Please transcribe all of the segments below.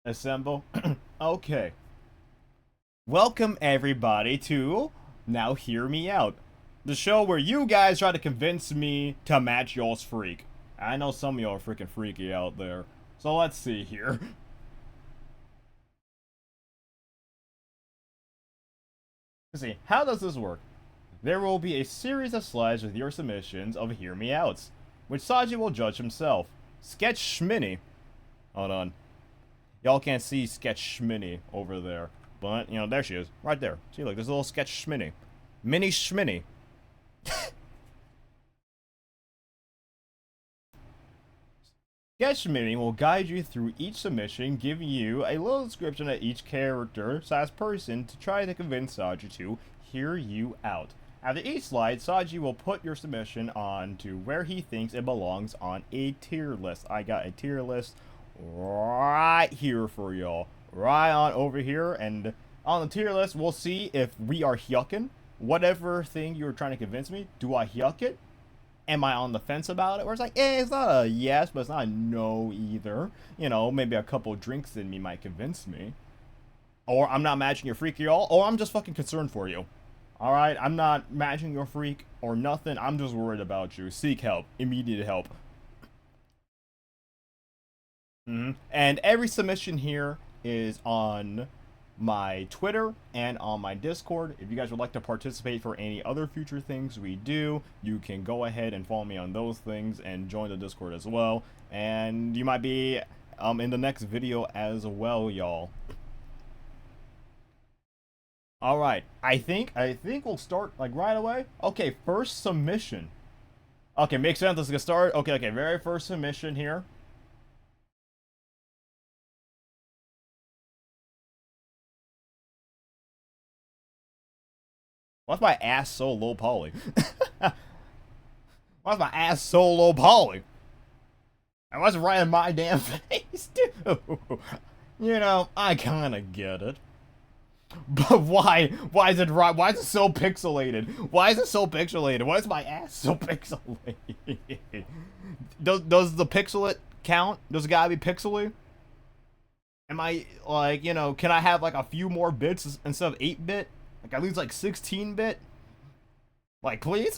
Assemble. Okay. Welcome everybody to Now Hear Me Out, the show where you guys try to convince me to match y'all's freak. I know some of y'all are freaking freaky out there. So let's see here. Let's see, how does this work? There will be a series of slides with your submissions of Hear Me Outs, which 𝙨 will judge himself. Sketch Schminny. Hold on. Y'all can't see Sketch Schminny over there. But, you know, there she is. Right there. See, look, there's a little Sketch Schminny. Mini Schminny. Sketch Schminny will guide you through each submission, giving you a little description of each character / person to try to convince 𝙨 to hear you out. After each slide, 𝙨 will put your submission on to where he thinks it belongs on a tier list. I got a tier list right here for y'all. Right on over here, and on the tier list, we'll see if we are yucking. Whatever thing you're trying to convince me, do I yuck it? Am I on the fence about it? Where it's like, it's not a yes, but it's not a no either. You know, maybe a couple drinks in me might convince me. Or I'm not matching your freak, y'all, or I'm just fucking concerned for you. Alright, I'm not matching your freak or nothing, I'm just worried about you. Seek help. Immediate help. And every submission here is on my Twitter and on my Discord. If you guys would like to participate for any other future things we do, you can go ahead and follow me on those things and join the Discord as well. And you might be in the next video as well, y'all. Alright, I think we'll start like right away. Okay, first submission. Okay, makes sense. Let's get started. Okay, very first submission here. Why's my ass so low poly? Why's my ass so low poly? I wasn't right in my damn face, dude. You know, I kinda get it. But why? Why is it right? Why is it so pixelated? Why is it so pixelated? Why is my ass so pixelated? Does the pixelate count? Does it gotta be pixely? Am I, like, you know, can I have like a few more bits instead of 8-bit? Like at least like 16-bit? Like, please?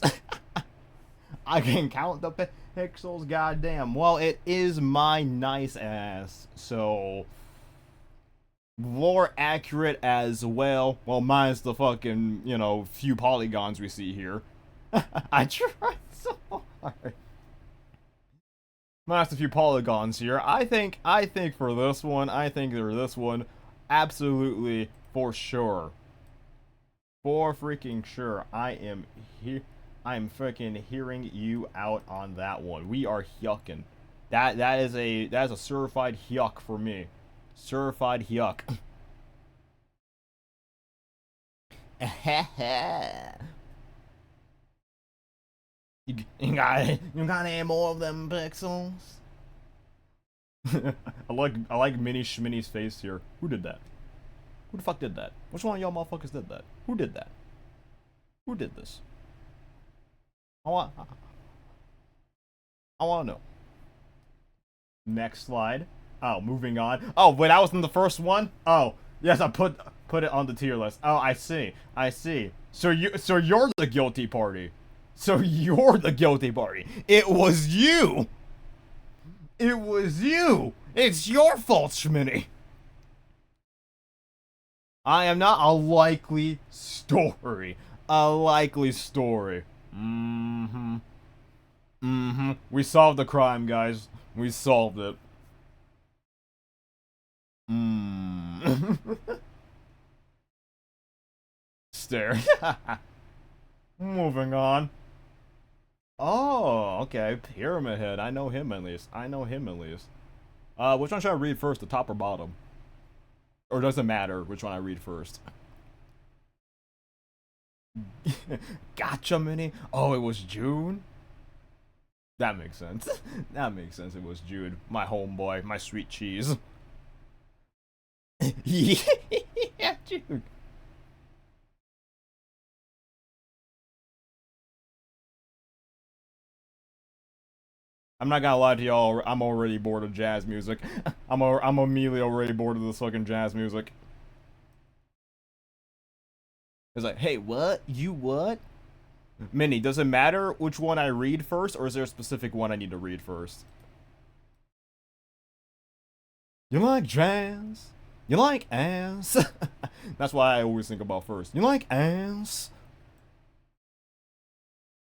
I can count the pixels, goddamn. Well, it is my nice ass, so more accurate as well. Well, minus the fucking, you know, few polygons we see here. I tried so hard. Minus a few polygons here. I think for this one, absolutely for sure. For freaking sure, I am freaking hearing you out on that one. We are yucking. That is a certified yuck for me. Certified yuck. you got any more of them pixels? I like Mini Schminny's face here. Who did that? Who the fuck did that? Which one of y'all motherfuckers did that? Who did that? Who did this? I want to know. Next slide. Oh, moving on. Oh, wait, that wasn't the first one? Oh, yes, I put it on the tier list. Oh, I see. So you're the guilty party. So you're the guilty party. It was you. It was you. It's your fault, Schminny. I am not a likely story. A likely story. We solved the crime, guys. We solved it. Stare. Moving on. Oh, okay. Pyramid Head. I know him at least. Which one should I read first, the top or bottom? Or does it matter which one I read first? Gotcha, Mini. Oh, it was June? That makes sense. That makes sense. It was Jude. My homeboy. My sweet cheese. Yeah, Jude. I'm not gonna lie to y'all, I'm already bored of jazz music. I'm immediately already bored of this fucking jazz music. It's like, hey, what? You what? Minnie, does it matter which one I read first, or is there a specific one I need to read first? You like jazz? You like ass? That's why I always think about first. You like ass?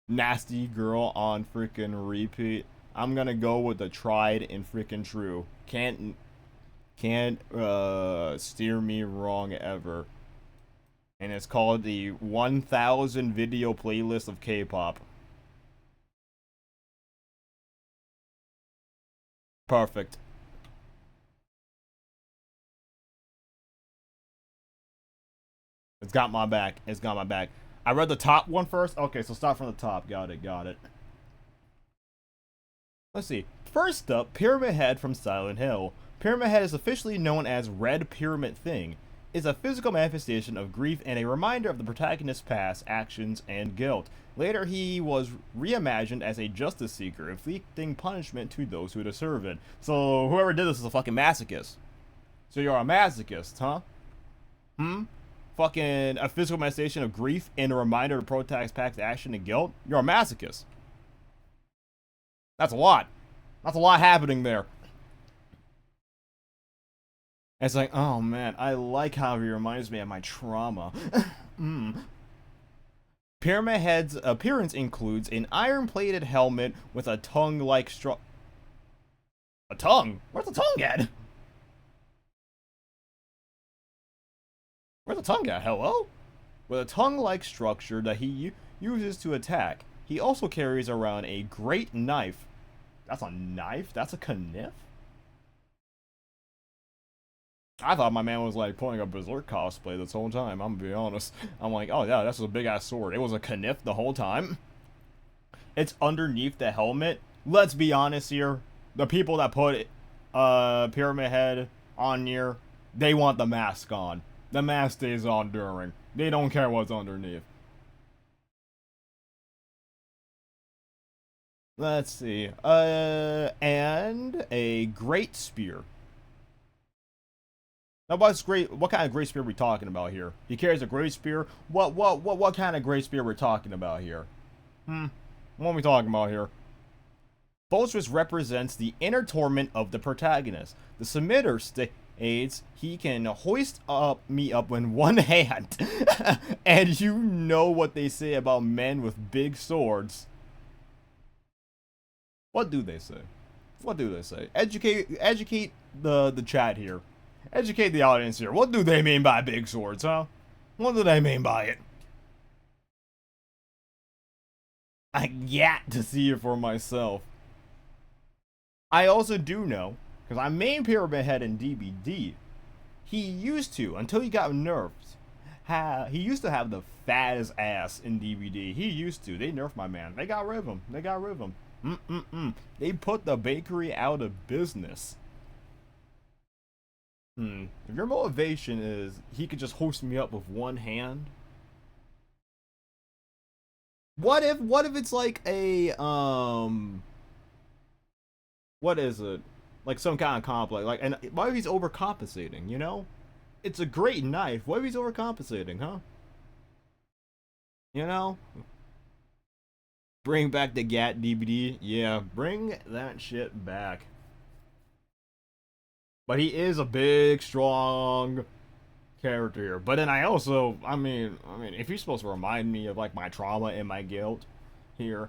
Nasty girl on freaking repeat. I'm gonna go with the tried and freaking true. Can't steer me wrong ever. And it's called the 1000 video playlist of K-pop. Perfect. It's got my back. It's got my back. I read the top one first. Okay, so start from the top. Got it. Got it. Let's see. First up, Pyramid Head from Silent Hill. Pyramid Head is officially known as Red Pyramid Thing. Is a physical manifestation of grief and a reminder of the protagonist's past actions and guilt. Later, he was reimagined as a justice seeker, inflicting punishment to those who deserve it. So, whoever did this is a fucking masochist. So you're a masochist, huh? Fucking a physical manifestation of grief and a reminder of the protagonist's past action and guilt? You're a masochist. That's a lot. That's a lot happening there. It's like, oh man, I like how he reminds me of my trauma. Pyramid Head's appearance includes an iron-plated helmet with a tongue-like A tongue? Where's the tongue at? Where's the tongue at? Hello? With a tongue-like structure that he uses to attack. He also carries around a great knife. That's a knife? That's a kniff? I thought my man was like pulling a Berserk cosplay this whole time, I'm gonna be honest. I'm like, oh yeah, that's a big ass sword. It was a kniff the whole time. It's underneath the helmet. Let's be honest here. The people that put Pyramid Head on here, they want the mask on. The mask stays on during. They don't care what's underneath. Let's see. And a great spear. Now, what kind of great spear are we talking about here? He carries a great spear. What kind of great spear we're talking about here? What are we talking about here? Fortress represents the inner torment of the protagonist. The submitter states he can hoist me up in one hand. And you know what they say about men with big swords. What do they say? What do they say? Educate the chat here. Educate the audience here. What do they mean by big swords, huh? What do they mean by it? I got to see it for myself. I also do know, because I main Pyramid Head in DBD, he used to, until he got nerfed, he used to have the fattest ass in DBD. He used to. They nerfed my man. They got rid of him. They got rid of him. They put the bakery out of business. If your motivation is he could just hoist me up with one hand. What if it's like a what is it? Like some kind of complex. Like, and what if he's overcompensating, you know? It's a great knife. What if he's overcompensating, huh? You know? Bring back the GAT DVD. Yeah, bring that shit back. But he is a big, strong character here. But then I mean, if he's supposed to remind me of like my trauma and my guilt here.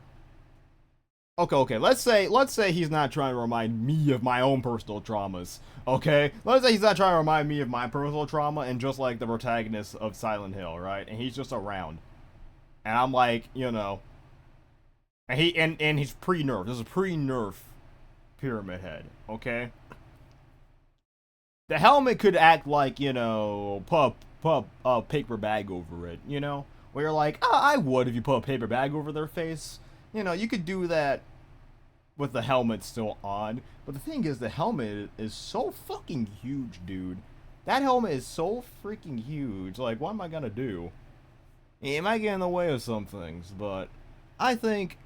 Okay. Let's say he's not trying to remind me of my own personal traumas. Okay? Let's say he's not trying to remind me of my personal trauma and just like the protagonist of Silent Hill, right? And he's just around. And I'm like, you know, and he's pre-nerf. This is pre-nerf Pyramid Head, okay? The helmet could act like, you know, put a paper bag over it, you know? Where you're like, oh, I would if you put a paper bag over their face. You know, you could do that with the helmet still on. But the thing is, the helmet is so fucking huge, dude. That helmet is so freaking huge. Like, what am I gonna do? It might get in the way of some things, but I think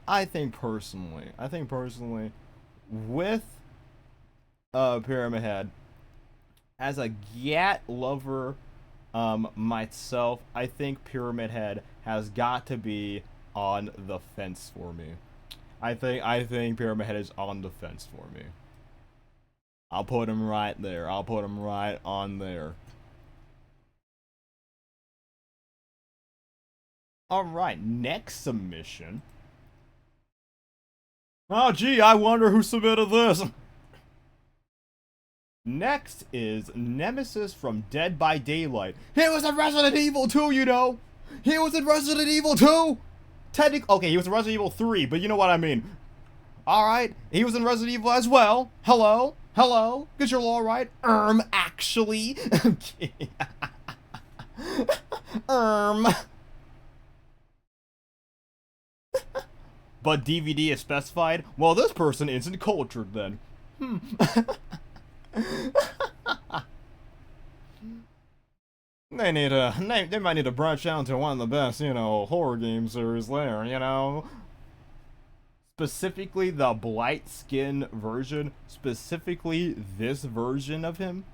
personally, with Pyramid Head, as a Gat lover myself, I think Pyramid Head has got to be on the fence for me. I think Pyramid Head is on the fence for me. I'll put him right there. I'll put him right on there. Alright, next submission. Oh gee, I wonder who submitted this. Next is Nemesis from Dead by Daylight. He was in Resident Evil 2, you know! He was in Resident Evil 2! Okay, he was in Resident Evil 3, but you know what I mean. Alright, he was in Resident Evil as well. Hello? Hello? Get your law right? Actually. Okay. But DVD is specified? Well, this person isn't cultured then. They might need to branch out to one of the best, you know, horror game series there, you know? Specifically the light-skin version, specifically this version of him.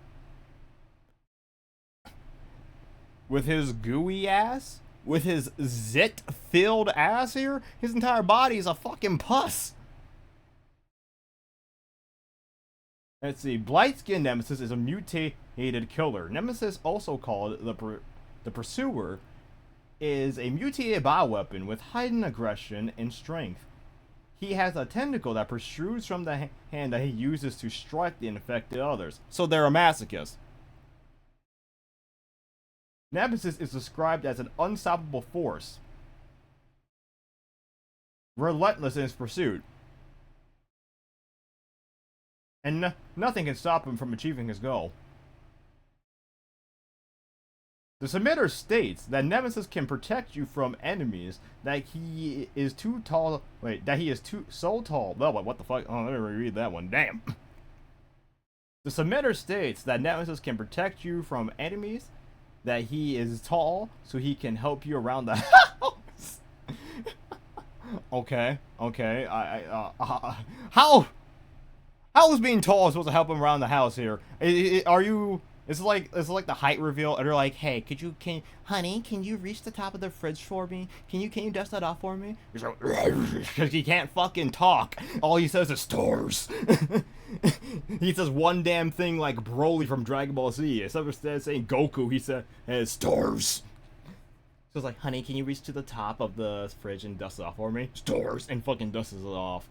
With his gooey ass, with his zit-filled ass here, his entire body is a fucking pus. Let's see, Blight-Skin Nemesis is a mutated killer. Nemesis, also called the Pursuer, is a mutated bioweapon with heightened aggression and strength. He has a tentacle that protrudes from the hand that he uses to strike the infected others. So they're a masochist. Nemesis is described as an unstoppable force, relentless in his pursuit, and nothing can stop him from achieving his goal. The submitter states that Nemesis can protect you from enemies, that he is too tall. Wait, that he is so tall. Well, what the fuck? Oh, let me reread that one. Damn. The submitter states that Nemesis can protect you from enemies, that he is tall, so he can help you around the house. Okay. How is being tall supposed to help him around the house here? Are you? It's like the height reveal, and they're like, "Hey, honey, can you reach the top of the fridge for me? Can you dust that off for me?" He's like, because he can't fucking talk. All he says is stars. He says one damn thing like Broly from Dragon Ball Z. Instead of saying Goku, he said stars. So it's like, "Honey, can you reach to the top of the fridge and dust it off for me?" Stars, and fucking dusts it off.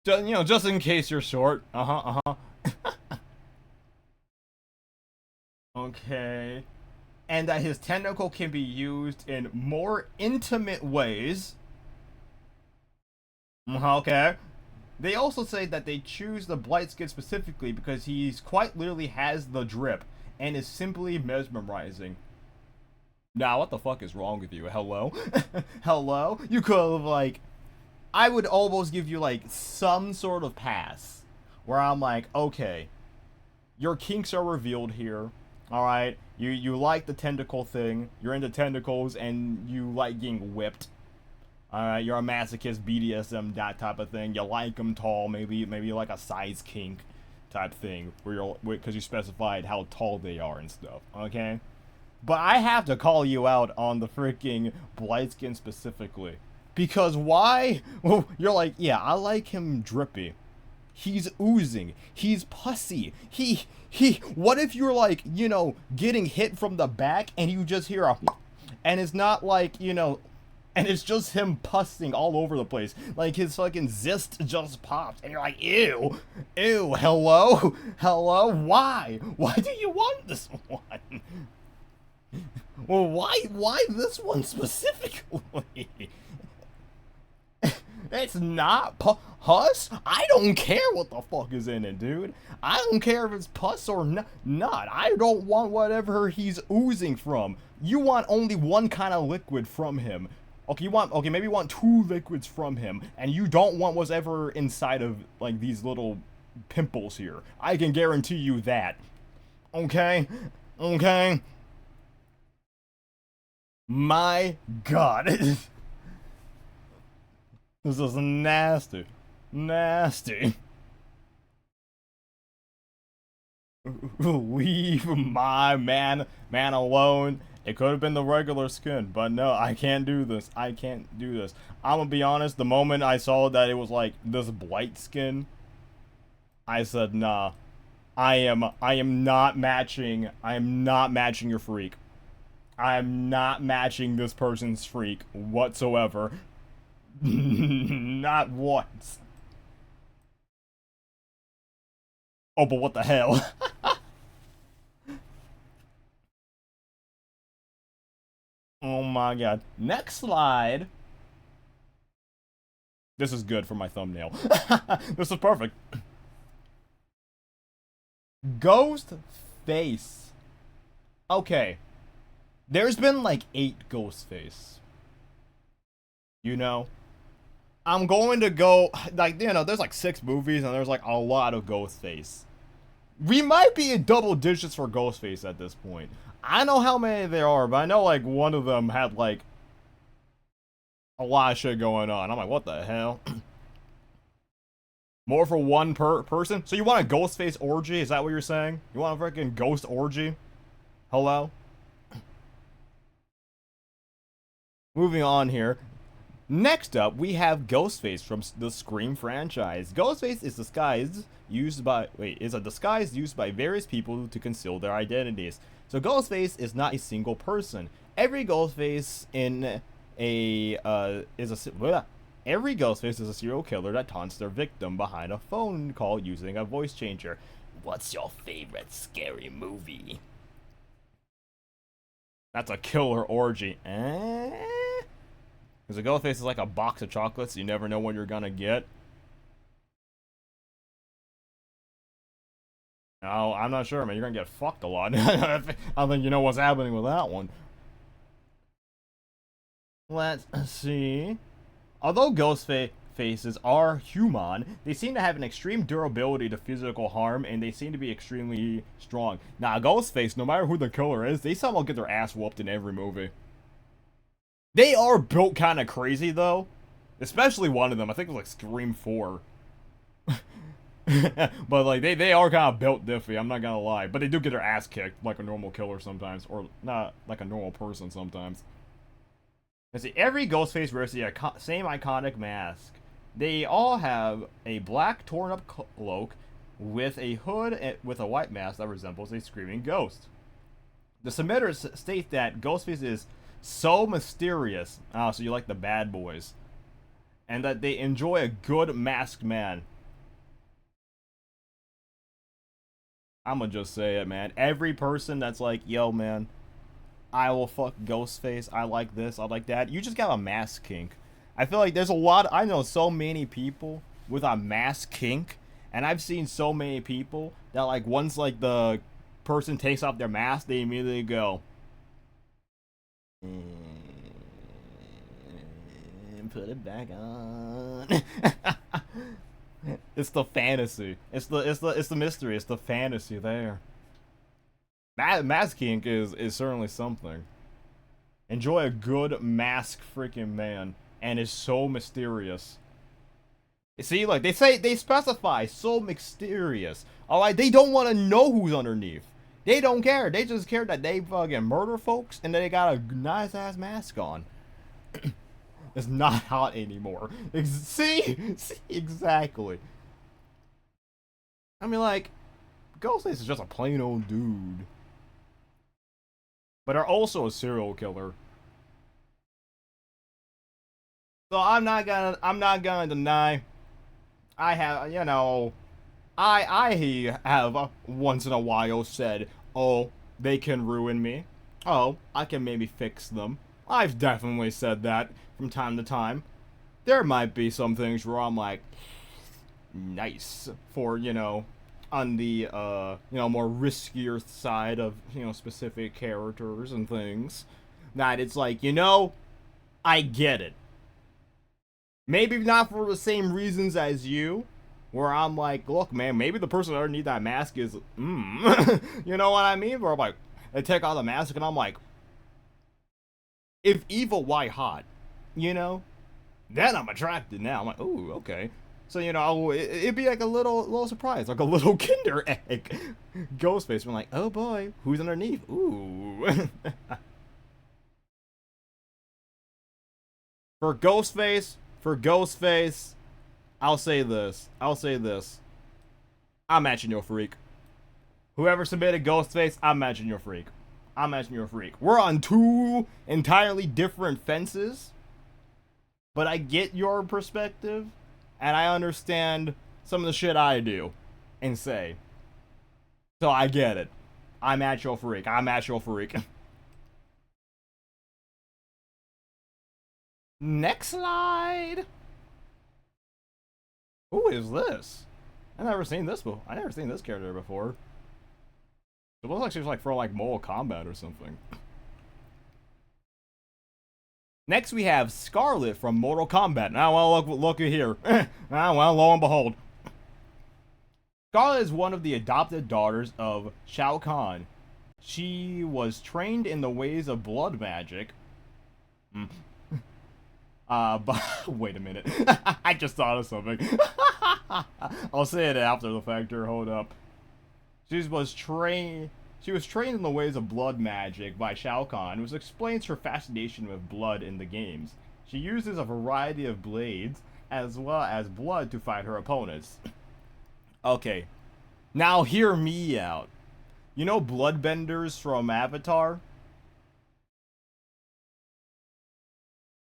Just, you know, just in case you're short. Okay. And that his tentacle can be used in more intimate ways. Okay. They also say that they choose the Blight-Skin specifically because he's quite literally has the drip and is simply mesmerizing. Now, what the fuck is wrong with you? Hello? Hello? You could have, like... I would almost give you, like, some sort of pass. Where I'm like, okay, your kinks are revealed here. Alright? You like the tentacle thing. You're into tentacles, and you like getting whipped. Alright? You're a masochist, BDSM, that type of thing. You like them tall. Maybe you like a size kink type thing. Because you specified how tall they are and stuff. Okay? But I have to call you out on the freaking Blight-Skin specifically. Because why? Well, you're like, yeah, I like him drippy. He's oozing. He's pussy. What if you're like, you know, getting hit from the back and you just hear a... And it's not like, you know... And it's just him pussing all over the place. Like his fucking zist just popped. And you're like, ew. Ew, hello? Hello? Why? Why do you want this one? Well, why this one specifically? It's not pus. I don't care what the fuck is in it, dude. I don't care if it's pus or not. I don't want whatever he's oozing from. You want only one kind of liquid from him. Okay, maybe you want 2 liquids from him, and you don't want what's ever inside of, like, these little pimples here. I can guarantee you that. Okay? Okay? My God. This is nasty. Nasty. Leave my man alone. It could have been the regular skin, but no, I can't do this. I can't do this. I'm gonna be honest, the moment I saw that it was like this blight skin, I said, nah. I am not matching your freak. I am not matching this person's freak whatsoever. Not once. Oh, but what the hell? Oh my god. Next slide. This is good for my thumbnail. This is perfect. Ghost face. Okay. There's been like 8 ghost face. You know? I'm going to go, like, you know, there's like 6 movies and there's like a lot of ghost face. We might be in double digits for ghost face at this point. I know how many there are, but I know like one of them had like a lot of shit going on. I'm like, what the hell? More for one person? So you want a ghost face orgy? Is that what you're saying? You want a freaking ghost orgy? Hello? Moving on here. Next up, we have Ghostface from the Scream franchise. Ghostface is a disguise used by various people to conceal their identities. So Ghostface is not a single person. Every Ghostface is a serial killer that taunts their victim behind a phone call using a voice changer. What's your favorite scary movie? That's a killer orgy. Because a Ghostface is like a box of chocolates, you never know what you're gonna get. Oh, I'm not sure, man. You're gonna get fucked a lot. I don't think you know what's happening with that one. Let's see. Although ghost faces are human, they seem to have an extreme durability to physical harm, and they seem to be extremely strong. Now, Ghostface, no matter who the killer is, they somehow get their ass whooped in every movie. They are built kind of crazy, though. Especially one of them. I think it was like Scream 4. But like they are kind of built diffy, I'm not gonna lie. But they do get their ass kicked like a normal killer sometimes, or not like a normal person sometimes. Let's see, every Ghostface wears the same iconic mask. They all have a black torn up cloak with a hood and with a white mask that resembles a screaming ghost. The submitters state that Ghostface is so mysterious, so you like the bad boys, and that they enjoy a good masked man. I'ma just say it, man. Every person that's like, yo, man, I will fuck Ghostface, I like this, I like that, you just got a mask kink. I feel like there's a lot, I know so many people with a mask kink, and I've seen so many people that like once like the person takes off their mask, they immediately go, and put it back on. It's the fantasy. It's the mystery. It's the fantasy there. Mask kink is certainly something. Enjoy a good mask freaking man, and is so mysterious. See, like they specify so mysterious. Alright, they don't want to know who's underneath. They don't care. They just care that they fucking murder folks and they got a nice ass mask on. It's not hot anymore. See, exactly. I mean, like, Ghostface is just a plain old dude, but are also a serial killer. So I'm not gonna deny. I have, you know, I have once in a while said, oh, they can ruin me. Oh, I can maybe fix them. I've definitely said that from time to time. There might be some things where I'm like, nice, for, you know, on the, you know, more riskier side of, you know, specific characters and things. That it's like, you know, I get it. Maybe not for the same reasons as you, where I'm like, look, man, maybe the person underneath that mask is, you know what I mean? Where I'm like, they take off the mask and I'm like, if evil, why hot? You know? Then I'm attracted now. I'm like, ooh, okay. So, you know, it'd be like a little surprise, like a little Kinder egg. Ghostface, I'm like, oh boy, who's underneath? Ooh. For Ghostface, I'll say this. I'm matching your freak. Whoever submitted Ghostface, I'm matching your freak. We're on two entirely different fences, but I get your perspective, and I understand some of the shit I do and say. So I get it. I'm at your freak. Next slide. Who is this? I've never seen this before. I never seen this character before. It looks like she was like from like Mortal Kombat or something. Next we have Scarlet from Mortal Kombat. Now, well, look at here. Well, lo and behold. Scarlet is one of the adopted daughters of Shao Kahn. She was trained in the ways of blood magic. But wait a minute. I just thought of something. I'll say it after the fact here. Hold up. She was trained in the ways of blood magic by Shao Kahn, which explains her fascination with blood in the games. She uses a variety of blades as well as blood to fight her opponents. Okay, now hear me out. You know bloodbenders from Avatar?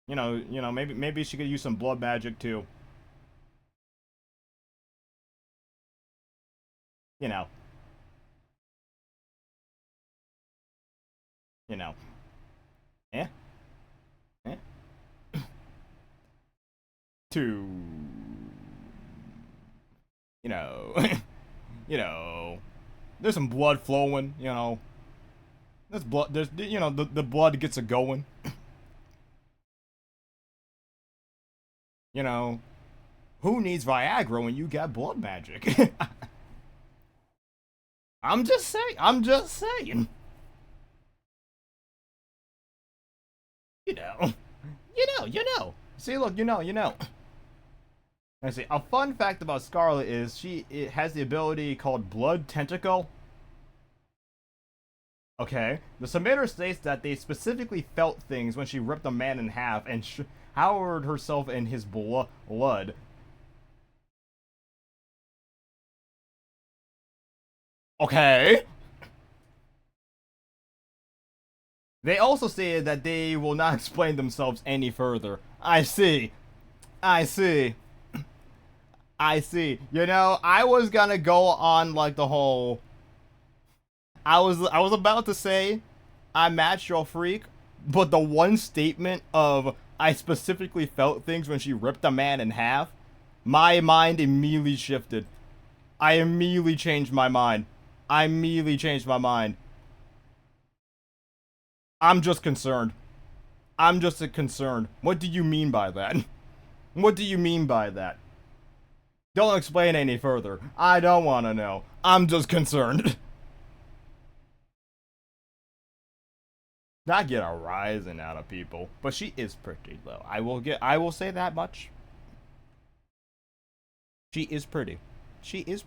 You know, maybe she could use some blood magic too. You know. Eh? To, you know, there's some blood flowing, you know. There's blood, the blood gets it going. You know, who needs Viagra when you got blood magic? I'm just saying. You know. See, look, you know. I see. A fun fact about Scarlet is it has the ability called Blood Tentacle. Okay. The submitter states that they specifically felt things when she ripped a man in half and showered herself in his blood. Okay. They also stated that they will not explain themselves any further. I see. You know, I was gonna go on like the whole. I was about to say, I matched your freak, but the one statement of I specifically felt things when she ripped a man in half, my mind immediately shifted. I immediately changed my mind. I'm just concerned. What do you mean by that? Don't explain any further. I don't want to know. I'm just concerned. Not get a rising out of people, but she is pretty though. I will say that much. She is pretty. She is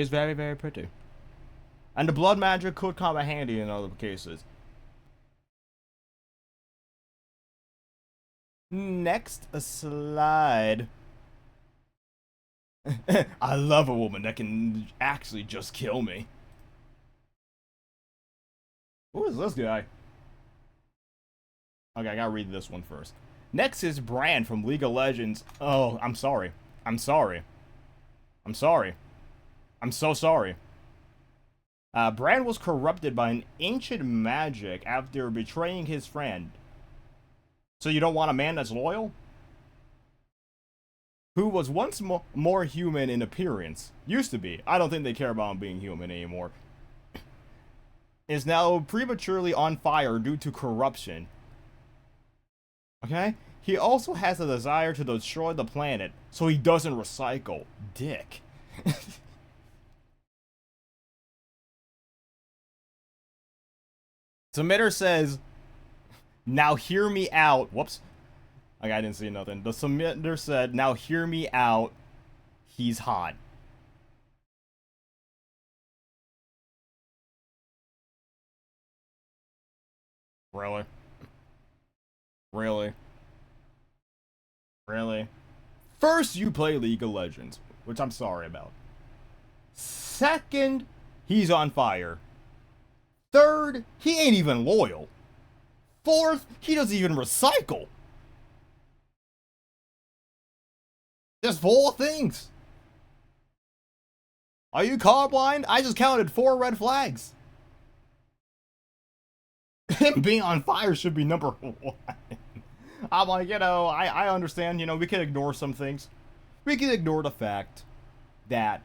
very, very pretty. And the blood magic could come in handy in other cases. Next slide. I love a woman that can actually just kill me. Who is this guy? Okay, I gotta read this one first. Next is Bran from League of Legends. Oh, I'm sorry. I'm so sorry. Bran was corrupted by an ancient magic after betraying his friend. So you don't want a man that's loyal? Who was once more human in appearance. Used to be. I don't think they care about him being human anymore. Is now prematurely on fire due to corruption. Okay? He also has a desire to destroy the planet, so he doesn't recycle. Dick. Submitter says, Now hear me out. Whoops. Like, I didn't see nothing. The submitter said, now hear me out. He's hot. Really? Really? Really? First, you play League of Legends, which I'm sorry about. Second, he's on fire. Third, he ain't even loyal. Fourth, he doesn't even recycle. Just 4 things. Are you colorblind? I just counted 4 red flags. Him being on fire should be number 1. I'm like, I understand, we can ignore some things. We can ignore the fact that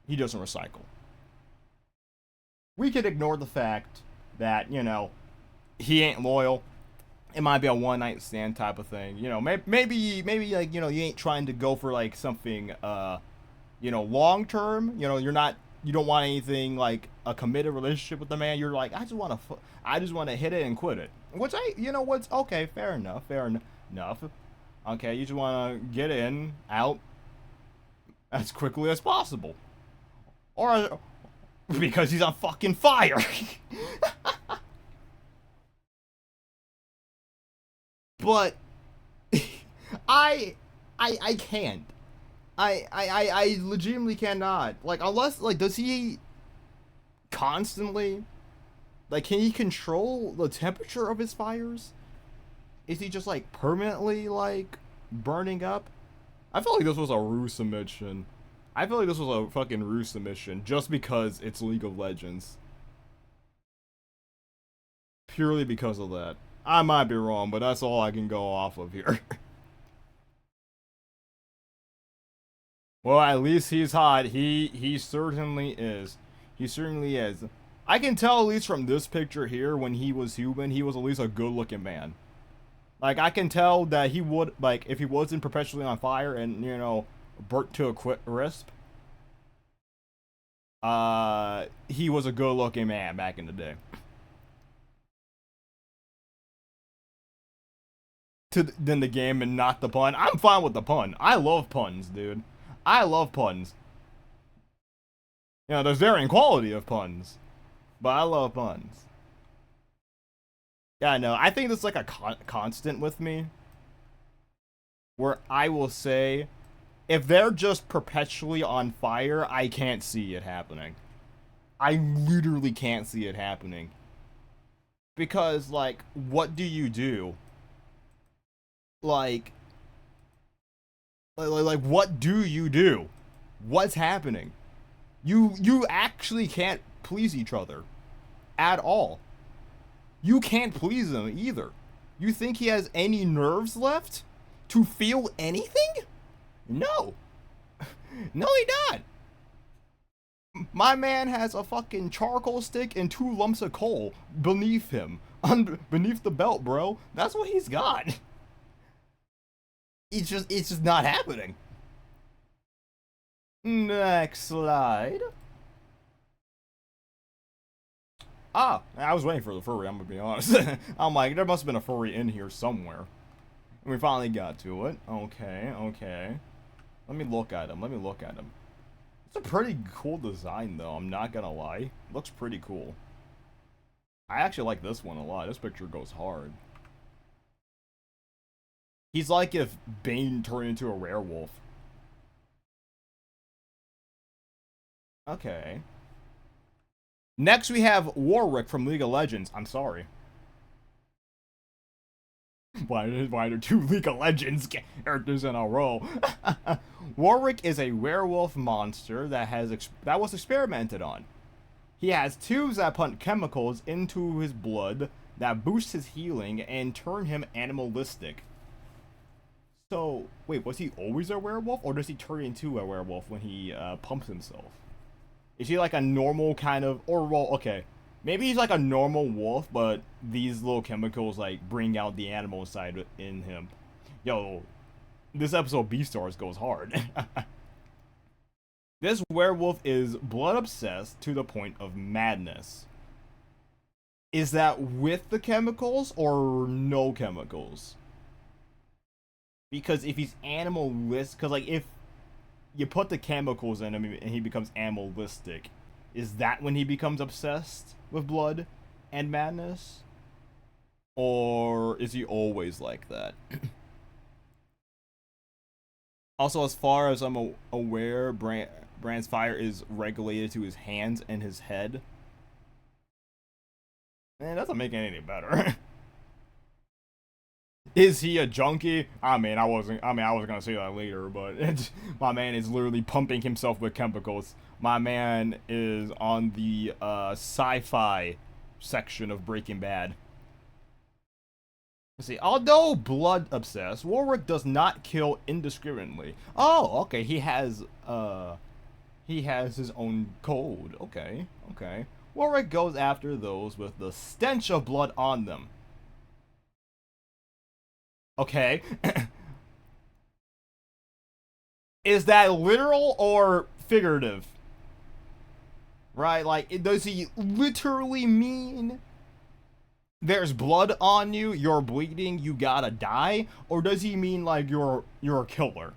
he doesn't recycle. We could ignore the fact that, he ain't loyal. It might be a one-night stand type of thing. Maybe like, you ain't trying to go for like something, long term. You don't want anything like a committed relationship with the man. You're like, I just want to hit it and quit it. Which what's okay, fair enough. Okay, you just want to get in, out as quickly as possible. Or because he's on fucking fire. But I can't. I legitimately cannot. Like, unless, like, does he constantly, like, can he control the temperature of his fires? Is he just, like, permanently, like, burning up? I feel like this was a ruse submission. I feel like this was a fucking ruse submission just because it's League of Legends. Purely because of that. I might be wrong, but that's all I can go off of here. Well, at least he's hot. He certainly is. He certainly is. I can tell, at least from this picture here, when he was human, he was at least a good-looking man. Like, I can tell that he would, like, if he wasn't perpetually on fire and, burnt to a crisp, he was a good-looking man back in the day. Than the game and not the pun. I'm fine with the pun. I love puns, dude. I love puns. There's varying quality of puns, but I love puns. Yeah, no, I think it's like a constant with me, where I will say, if they're just perpetually on fire, I can't see it happening. I literally can't see it happening. Because, like, what do you do? Like, what do you do? What's happening? You actually can't please each other at all. You can't please him either. You think he has any nerves left to feel anything? No. No, he not. My man has a fucking charcoal stick and 2 lumps of coal beneath him. Beneath the belt, bro. That's what he's got. It's just not happening. Next slide. Ah, I was waiting for the furry, I'm gonna be honest. I'm like, there must have been a furry in here somewhere. And we finally got to it. Okay. Let me look at him. It's a pretty cool design, though, I'm not gonna lie. It looks pretty cool. I actually like this one a lot. This picture goes hard. He's like if Bane turned into a werewolf. Okay. Next we have Warwick from League of Legends. I'm sorry. Why are there 2 League of Legends characters in a row? Warwick is a werewolf monster that was experimented on. He has tubes that pump chemicals into his blood that boost his healing and turn him animalistic. So, wait, was he always a werewolf, or does he turn into a werewolf when he pumps himself? Is he like a normal kind of, okay, maybe he's like a normal wolf, but these little chemicals like bring out the animal side in him. Yo, this episode Beastars goes hard. This werewolf is blood obsessed to the point of madness. Is that with the chemicals or no chemicals? Because if he's animalistic, because like if you put the chemicals in him and he becomes animalistic, is that when he becomes obsessed with blood and madness? Or is he always like that? Also, as far as I'm aware, Brand's fire is regulated to his hands and his head. Man, that doesn't make it any better. Is he a junkie? I mean, I was gonna say that later, but my man is literally pumping himself with chemicals. My man is on the sci-fi section of Breaking Bad. Let's see. Although blood obsessed, Warwick does not kill indiscriminately. Oh, okay. He has his own code. Okay, okay. Warwick goes after those with the stench of blood on them. Okay. Is that literal or figurative? Right? Like, does he literally mean there's blood on you, you're bleeding, you gotta die? Or does he mean like you're a killer?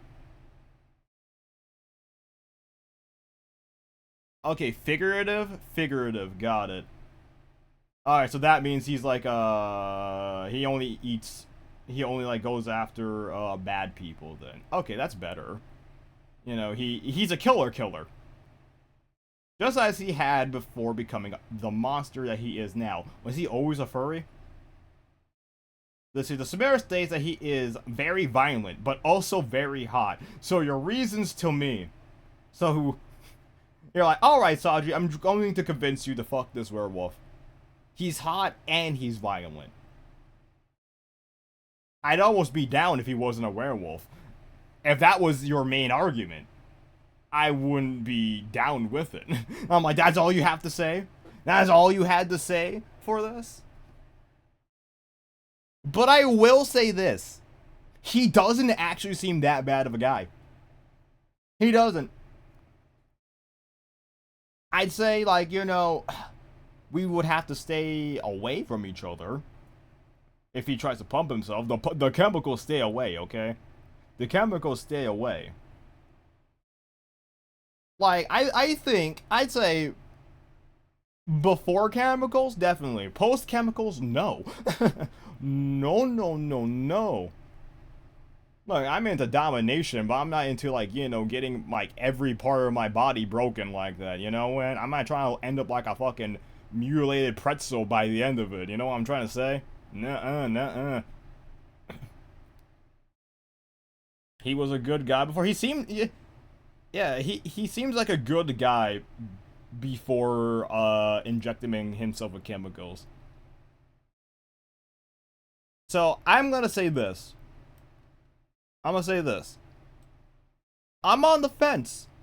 Okay, figurative, got it. Alright, so that means he's like he only like goes after bad people then. Okay, that's better. You know, he's a killer. Just as he had before becoming the monster that he is now. Was he always a furry? Let's see, the Samara states that he is very violent, but also very hot. So your reasons to me. So you're like, alright, 𝙨, I'm going to convince you to fuck this werewolf. He's hot and he's violent. I'd almost be down if he wasn't a werewolf. If that was your main argument, I wouldn't be down with it. I'm like, that's all you have to say? That's all you had to say for this? But I will say this. He doesn't actually seem that bad of a guy. He doesn't. I'd say, like, you know, we would have to stay away from each other. If he tries to pump himself, the chemicals stay away, okay? The chemicals stay away. Like, I think, I'd say, before chemicals, definitely. Post chemicals, no. No. Look, I'm into domination, but I'm not into, like, you know, getting, like, every part of my body broken like that, you know? And I'm not trying to end up like a fucking mutilated pretzel by the end of it, you know what I'm trying to say? Nuh-uh. He was a good guy before. He seemed... Yeah, he seems like a good guy before injecting himself with chemicals. So, I'm gonna say this. I'm on the fence.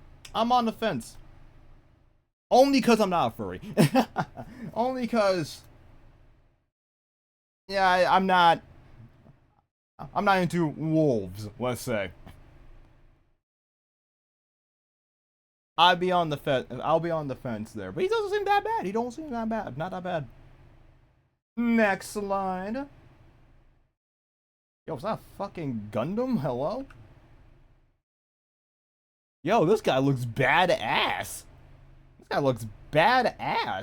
Only because I'm not a furry. Only because... Yeah, I'm not into wolves, let's say. I'll be on the fence there. But he doesn't seem that bad. He don't seem that bad. Not that bad. Next slide. Yo, is that a fucking Gundam? Hello? Yo, this guy looks badass.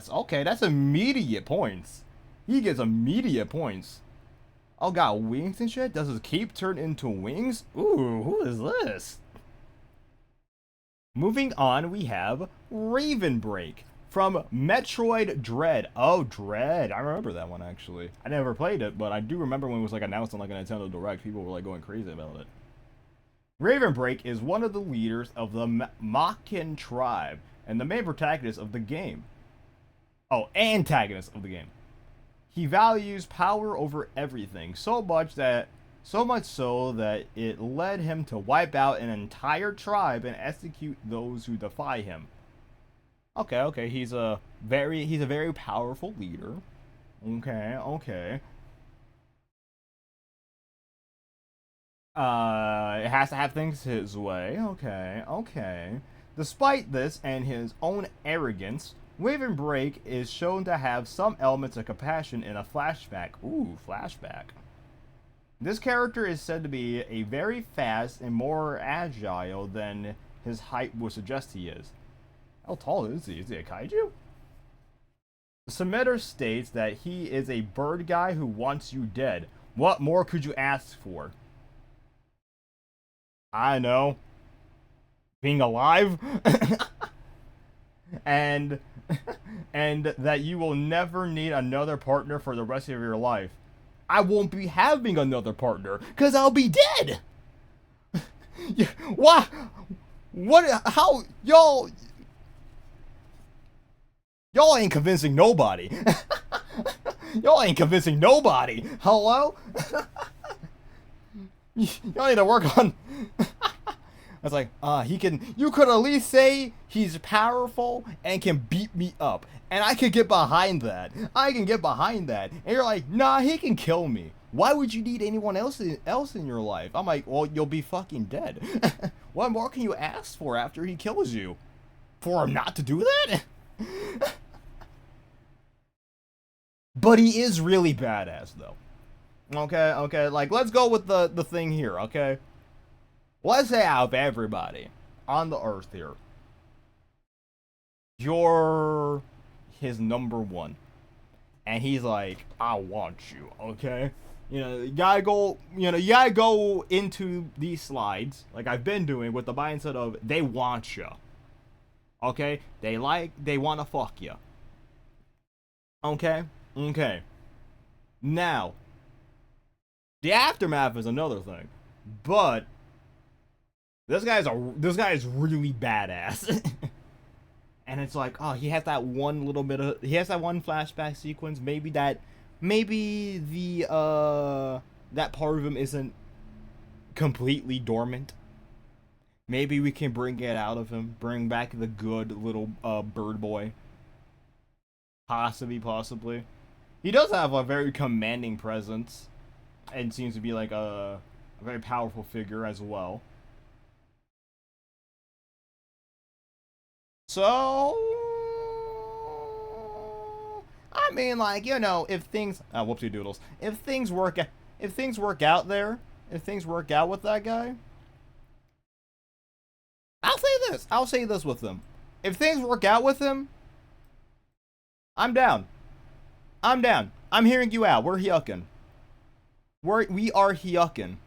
Okay, that's immediate points. He gets immediate points. Oh, got wings and shit? Does his cape turn into wings? Ooh, who is this? Moving on, we have Raven Break from Metroid Dread. Oh, Dread. I remember that one, actually. I never played it, but I do remember when it was like announced on like a Nintendo Direct. People were like going crazy about it. Raven Break is one of the leaders of the Makin tribe and the main protagonist of the game. Oh, antagonist of the game. He values power over everything, so much so that it led him to wipe out an entire tribe and execute those who defy him. Okay, he's a very powerful leader. Okay. It has to have things his way. Okay. Despite this and his own arrogance, Raven Break is shown to have some elements of compassion in a flashback. Ooh, flashback. This character is said to be a very fast and more agile than his height would suggest he is. How tall is he? Is he a kaiju? The submitter states that he is a bird guy who wants you dead. What more could you ask for? I know. Being alive? and that you will never need another partner for the rest of your life. I won't be having another partner, because I'll be dead! Why? What? How? Y'all ain't convincing nobody. Y'all ain't convincing nobody. Hello? Y'all need to work on... I was like, you could at least say he's powerful and can beat me up. And I could get behind that. I can get behind that. And you're like, nah, he can kill me. Why would you need anyone else in your life? I'm like, well, you'll be fucking dead. What more can you ask for after he kills you? For him not to do that? But he is really badass, though. Okay, like, let's go with the thing here, okay? Let's say out of everybody on the earth here, you're his number one. And he's like, I want you, okay? You gotta go into these slides, like I've been doing, with the mindset of, they want you. Okay? They wanna fuck you. Okay? Okay. Now, the aftermath is another thing. But this guy is really badass. And it's like, oh, he has that one flashback sequence. Maybe that part of him isn't completely dormant. Maybe we can bring it out of him, bring back the good little bird boy. Possibly. He does have a very commanding presence, and seems to be like a very powerful figure as well. So, I mean, like, if things, whoopsie doodles, if things work out with that guy, I'll say this with him. If things work out with him, I'm down. I'm hearing you out. We're hyuckin'. We are hyuckin'.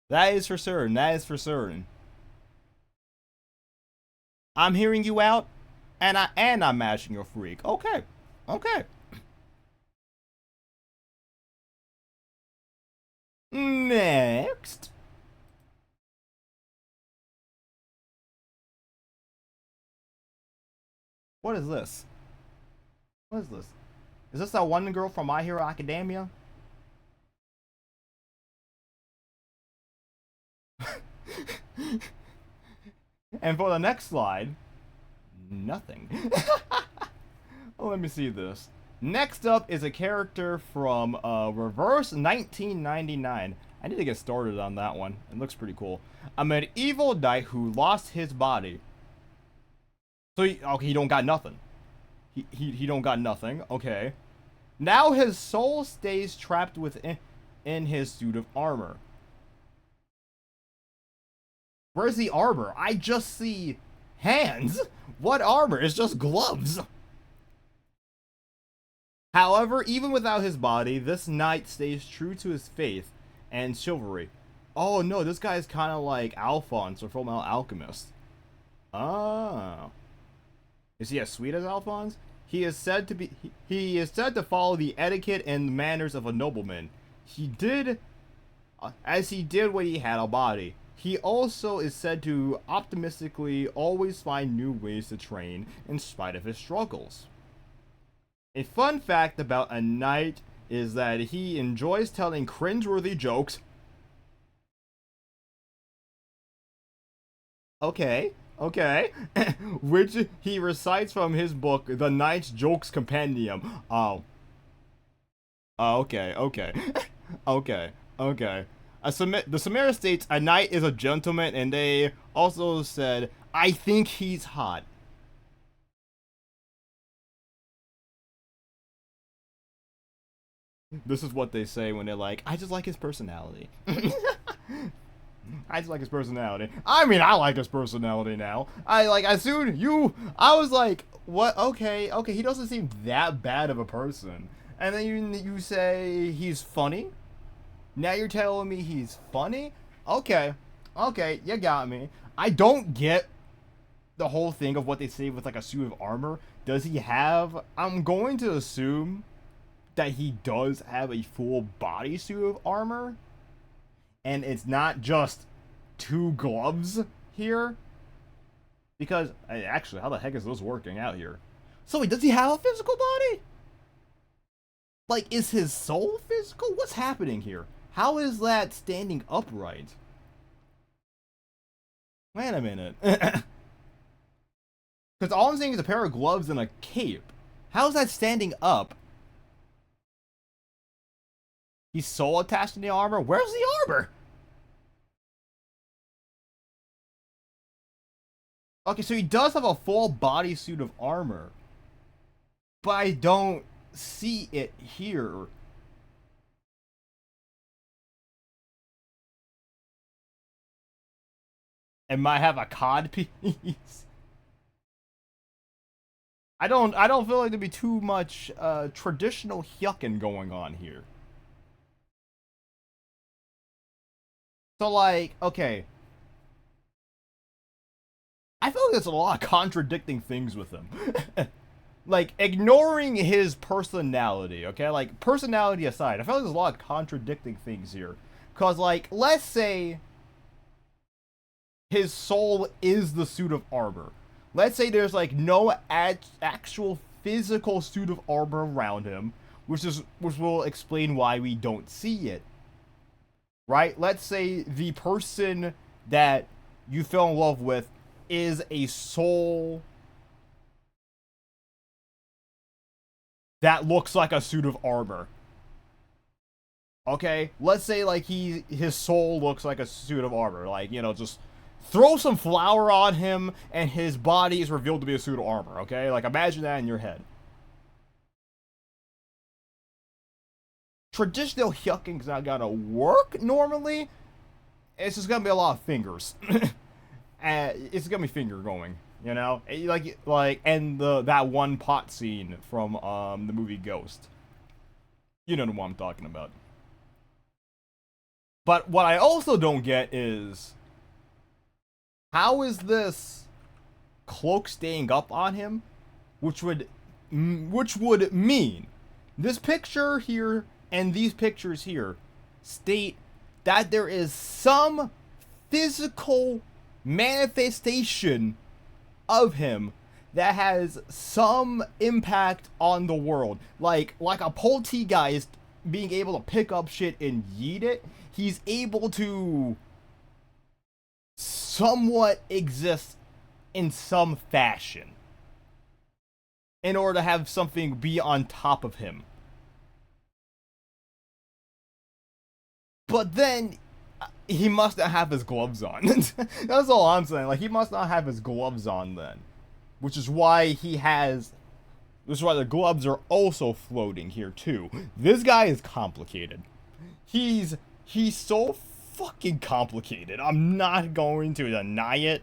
That is for certain. I'm hearing you out, and I'm mashing your freak. Okay. Next. What is this? Is this that one girl from My Hero Academia? And for the next slide, nothing. Oh, let me see this. Next up is a character from Reverse 1999. I need to get started on that one. It looks pretty cool. A medieval knight who lost his body. So he don't got nothing. He don't got nothing. Okay. Now his soul stays trapped within his suit of armor. Where's the armor? I just see hands. What armor? It's just gloves. However, even without his body, this knight stays true to his faith and chivalry. Oh no, this guy is kind of like Alphonse or Fullmetal Alchemist. Oh. Is he as sweet as Alphonse? He is said to follow the etiquette and manners of a nobleman. He did what he had a body. He also is said to optimistically always find new ways to train in spite of his struggles. A fun fact about a knight is that he enjoys telling cringeworthy jokes. Okay. Which he recites from his book, The Knight's Jokes Compendium. Oh. Okay. The Samara states a knight is a gentleman, and they also said, I think he's hot. This is what they say when they're like, I just like his personality. I just like his personality. I mean, I like his personality now. I was like, what? Okay, he doesn't seem that bad of a person. And then you say he's funny? Now you're telling me he's funny? Okay, you got me. I don't get the whole thing of what they say with like a suit of armor. Does he have... I'm going to assume that he does have a full body suit of armor. And it's not just 2 gloves here. Because, actually, how the heck is this working out here? So wait, does he have a physical body? Like, is his soul physical? What's happening here? How is that standing upright? Wait a minute. Because all I'm seeing is a pair of gloves and a cape. How is that standing up? He's soul attached to the armor? Where's the armor? Okay, so he does have a full body suit of armor. But I don't see it here. It might have a cod piece. I don't feel like there'd be too much traditional hyukin going on here. So like, okay. I feel like there's a lot of contradicting things with him. Like, ignoring his personality, okay? Like, personality aside, I feel like there's a lot of contradicting things here. Because, like, let's say his soul is the suit of armor. Let's say there's, like, no actual physical suit of armor around him, which will explain why we don't see it. Right? Let's say the person that you fell in love with is a soul that looks like a suit of armor. Okay? Let's say, like, his soul looks like a suit of armor. Like, you know, just throw some flour on him and his body is revealed to be a suit of armor, okay? Like, imagine that in your head. Traditional hyukin's not gonna work normally. It's just gonna be a lot of fingers. It's gonna be finger going, you know? And that one pot scene from the movie Ghost. You know what I'm talking about. But what I also don't get is, how is this cloak staying up on him? Which would mean this picture here and these pictures here state that there is some physical manifestation of him that has some impact on the world. Like a poltergeist being able to pick up shit and yeet it, he's able to somewhat exist in some fashion in order to have something be on top of him. But then he must not have his gloves on. That's all I'm saying. Like, he must not have his gloves on then. Which is why this is why the gloves are also floating here too. This guy is complicated. He's so fucking complicated. I'm not going to deny it.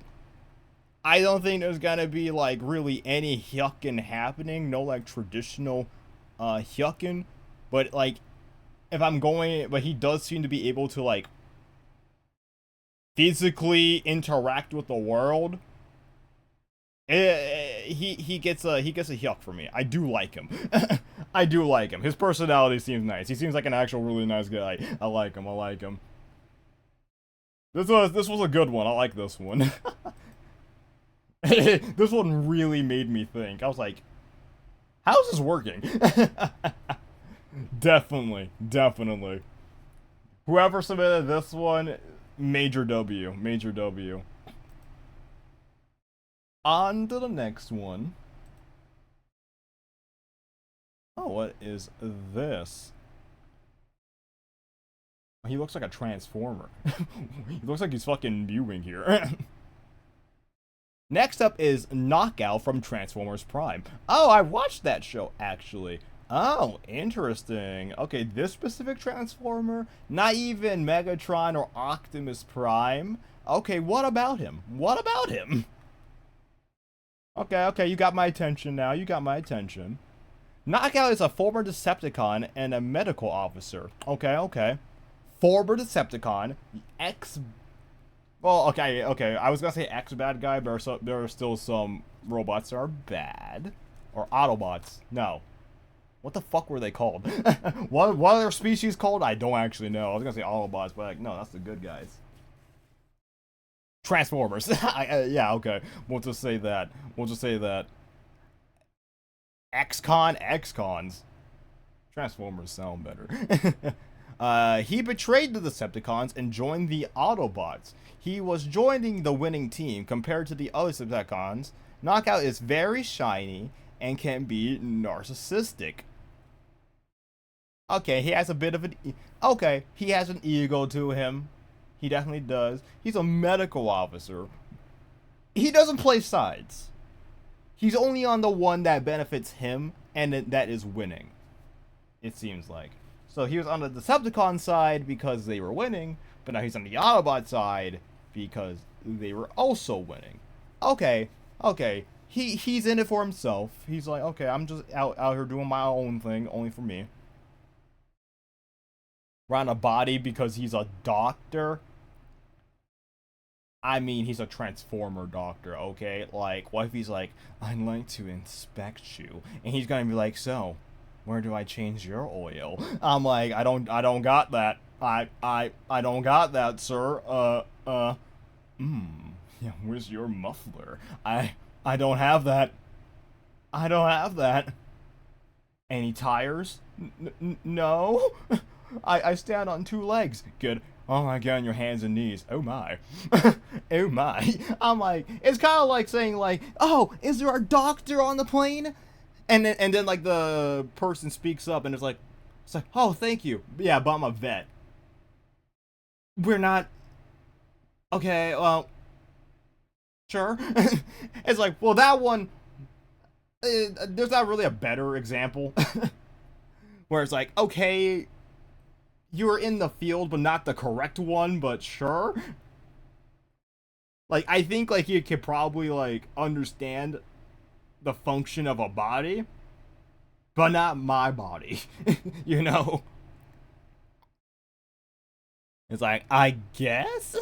I don't think there's gonna be, like, really any hyukin happening. No, like, traditional hyukin. But, like, but he does seem to be able to, like, physically interact with the world. He gets a hyuk for me. I do like him. I do like him. His personality seems nice. He seems like an actual really nice guy. I like him. This was a good one. I like this one. This one really made me think. I was like, how's this working? Definitely. Whoever submitted this one, major W. On to the next one. Oh, what is this? He looks like a transformer. He looks like he's fucking viewing here. Next up is Knockout from Transformers Prime. Oh, I watched that show, actually. Oh, interesting. Okay, this specific Transformer? Not even Megatron or Optimus Prime? Okay, what about him? What about him? Okay, you got my attention now. You got my attention. Knockout is a former Decepticon and a medical officer. Okay. Former Decepticon, well, okay. I was gonna say ex-bad guy, but there are still some robots that are bad. Or Autobots. No. What the fuck were they called? what are their species called? I don't actually know. I was gonna say Autobots, but like, no, that's the good guys. Transformers. Yeah, okay. We'll just say that. Ex-cons. Transformers sound better. He betrayed the Decepticons and joined the Autobots. He was joining the winning team compared to the other Decepticons. Knockout is very shiny and can be narcissistic. Okay, he has a bit of an... Okay, he has an ego to him. He definitely does. He's a medical officer. He doesn't play sides. He's only on the one that benefits him, and that is winning. It seems like. So he was on the Decepticon side because they were winning, but now he's on the Autobot side because they were also winning. Okay. He's in it for himself. He's like, okay, I'm just out here doing my own thing, only for me. Around a body because he's a doctor. I mean, he's a Transformer doctor, okay? Like, what if he's like, I'd like to inspect you, and he's gonna be like, so, where do I change your oil? I'm like, I don't got that. I don't got that, sir. Yeah, where's your muffler? I don't have that. I don't have that. Any tires? No. I stand on 2 legs. Good. Oh my god, on your hands and knees. Oh my. Oh my. I'm like, it's kind of like saying like, oh, is there a doctor on the plane? And then like the person speaks up and it's like, oh, thank you. Yeah, but I'm a vet. We're not. Okay, well, sure. It's like, well, that one, there's not really a better example. Where it's like, okay, you were in the field, but not the correct one, but sure. Like, I think, like, you could probably, like, understand the function of a body, but not my body, you know? It's like, I guess?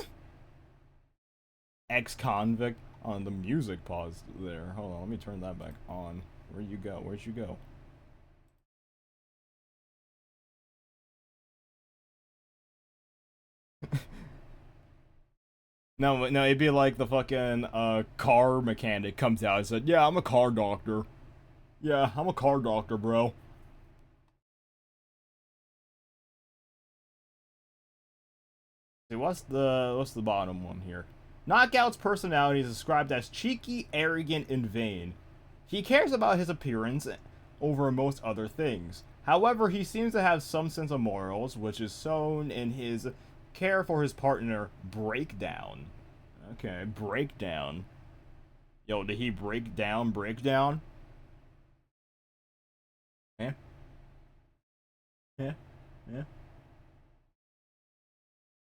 Ex-convict on the music pause there. Hold on, let me turn that back on. Where'd you go? Where'd you go? No, it'd be like the fucking car mechanic comes out and said, yeah, I'm a car doctor. Yeah, I'm a car doctor, bro. See, what's the bottom one here? Knockout's personality is described as cheeky, arrogant, and vain. He cares about his appearance over most other things. However, he seems to have some sense of morals, which is shown in his care for his partner, Breakdown. Okay, Breakdown. Yo, did he break down Breakdown? Yeah.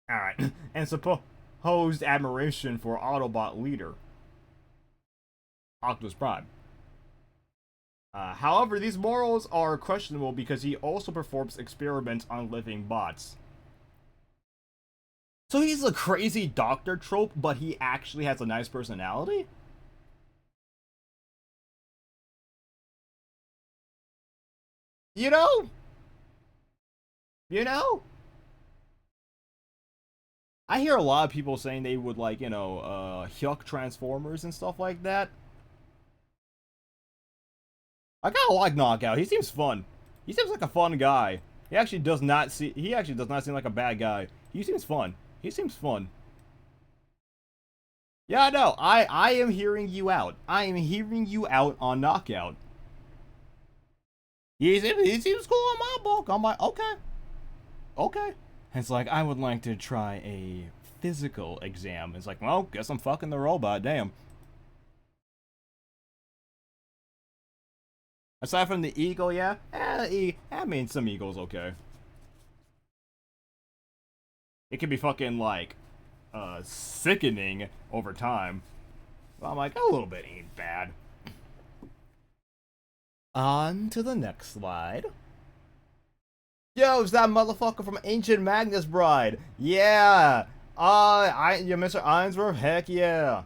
Alright. And supposed admiration for Autobot leader, Optimus Prime. However, these morals are questionable because he also performs experiments on living bots. So he's a crazy doctor trope, but he actually has a nice personality? You know? You know? I hear a lot of people saying they would like, you know, yuck Transformers and stuff like that. I kinda like Knockout. He seems fun. He seems like a fun guy. He actually does not seem like a bad guy. He seems fun. He seems fun. Yeah, I know. I am hearing you out. I am hearing you out on Knockout. He seems cool on my book. I'm like, okay. Okay. It's like, I would like to try a physical exam. It's like, well, guess I'm fucking the robot. Damn. Aside from the eagle, yeah, I mean, some eagles okay. It can be fucking like sickening over time. But I'm like, a little bit ain't bad. On to the next slide. Yo, it's that motherfucker from Ancient Magnus Bride. Yeah. Yeah, Mr. Ainsworth. Heck yeah.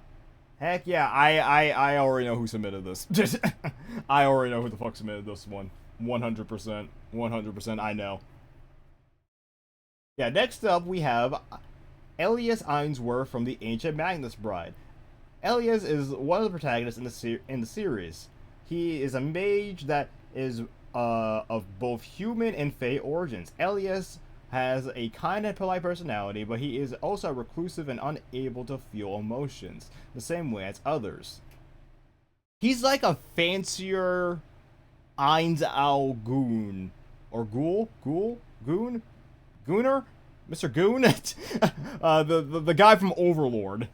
Heck yeah. I already know who submitted this. I already know who the fuck submitted this one. 100%. 100%. I know. Yeah. Next up, we have 𝙈𝙖𝙨 Ainsworth from the Ancient Magnus Bride. 𝙈𝙖𝙨 is one of the protagonists in the series. He is a mage that is of both human and fae origins. 𝙈𝙖𝙨 has a kind and polite personality, but he is also reclusive and unable to feel emotions the same way as others. He's like a fancier 𝙤𝙤𝙬𝙚 or Goon? Gooner? Mr. Goon? the guy from Overlord.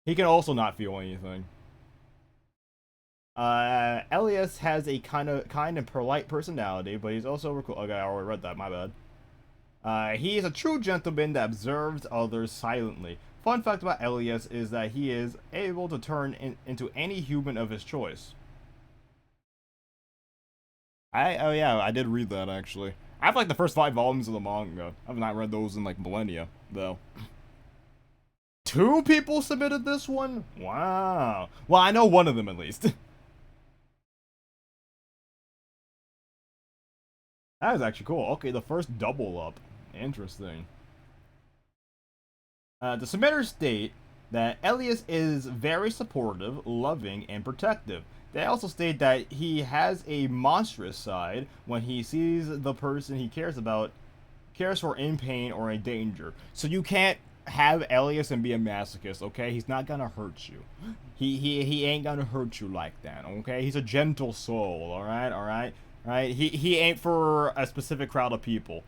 He can also not feel anything. 𝙈𝙖𝙨 has a kind and polite personality, but he's also okay, I already read that, my bad. He is a true gentleman that observes others silently. Fun fact about 𝙈𝙖𝙨 is that he is able to turn into any human of his choice. Oh yeah, I did read that actually. I have like the first 5 volumes of the manga. I have not read those in like millennia, though. 2 people submitted this one? Wow. Well, I know one of them at least. That is actually cool. Okay, the first double up. Interesting. The submitters state that 𝙈𝙖𝙨 is very supportive, loving, and protective. They also state that he has a monstrous side when he sees the person he cares for in pain or in danger. So you can't have 𝙈𝙖𝙨 and be a masochist, okay? He's not gonna hurt you. He ain't gonna hurt you like that, okay? He's a gentle soul, alright? Alright? Right? He ain't for a specific crowd of people.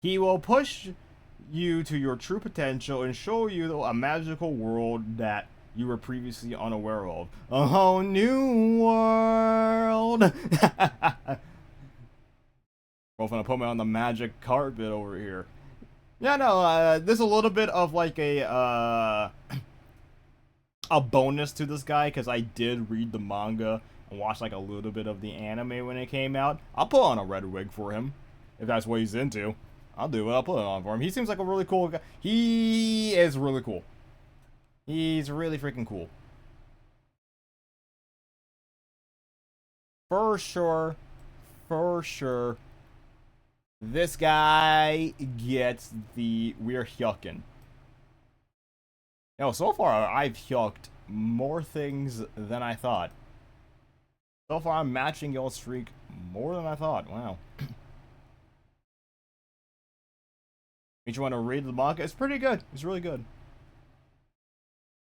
He will push you to your true potential and show you a magical world that you were previously unaware of. A whole new world! We're gonna put me on the magic carpet over here. Yeah, no, there's a little bit of like a bonus to this guy, because I did read the manga and watch like a little bit of the anime when it came out. I'll put on a red wig for him, if that's what he's into. I'll do it. I'll put it on for him. He seems like a really cool guy. He is really cool. He's really freaking cool. For sure. For sure. This guy gets the we're hyucking. Yo, so far I've hyucked more things than I thought. So far I'm matching y'all's streak more than I thought. Wow. Each want to read the manga? It's pretty good. It's really good.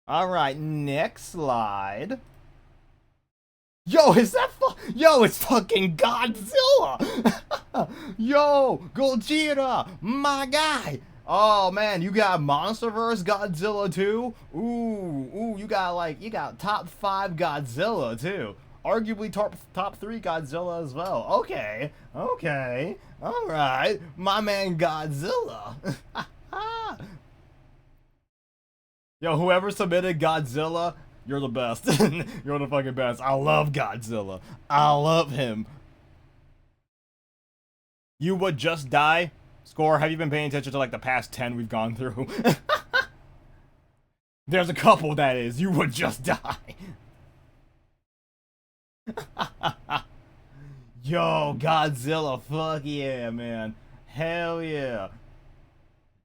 Alright, next slide. Yo, is that Yo, it's fucking Godzilla! Yo, Gojira, my guy! Oh man, you got MonsterVerse Godzilla too? Ooh, you got top 5 Godzilla too. Arguably top 3 Godzilla as well. Okay, alright. My man Godzilla. Yo, whoever submitted Godzilla, you're the best. You're the fucking best. I love Godzilla. I love him. You would just die? Score, have you been paying attention to like the past 10 we've gone through? There's a couple that is. You would just die. Yo, Godzilla. Fuck yeah, man. Hell yeah.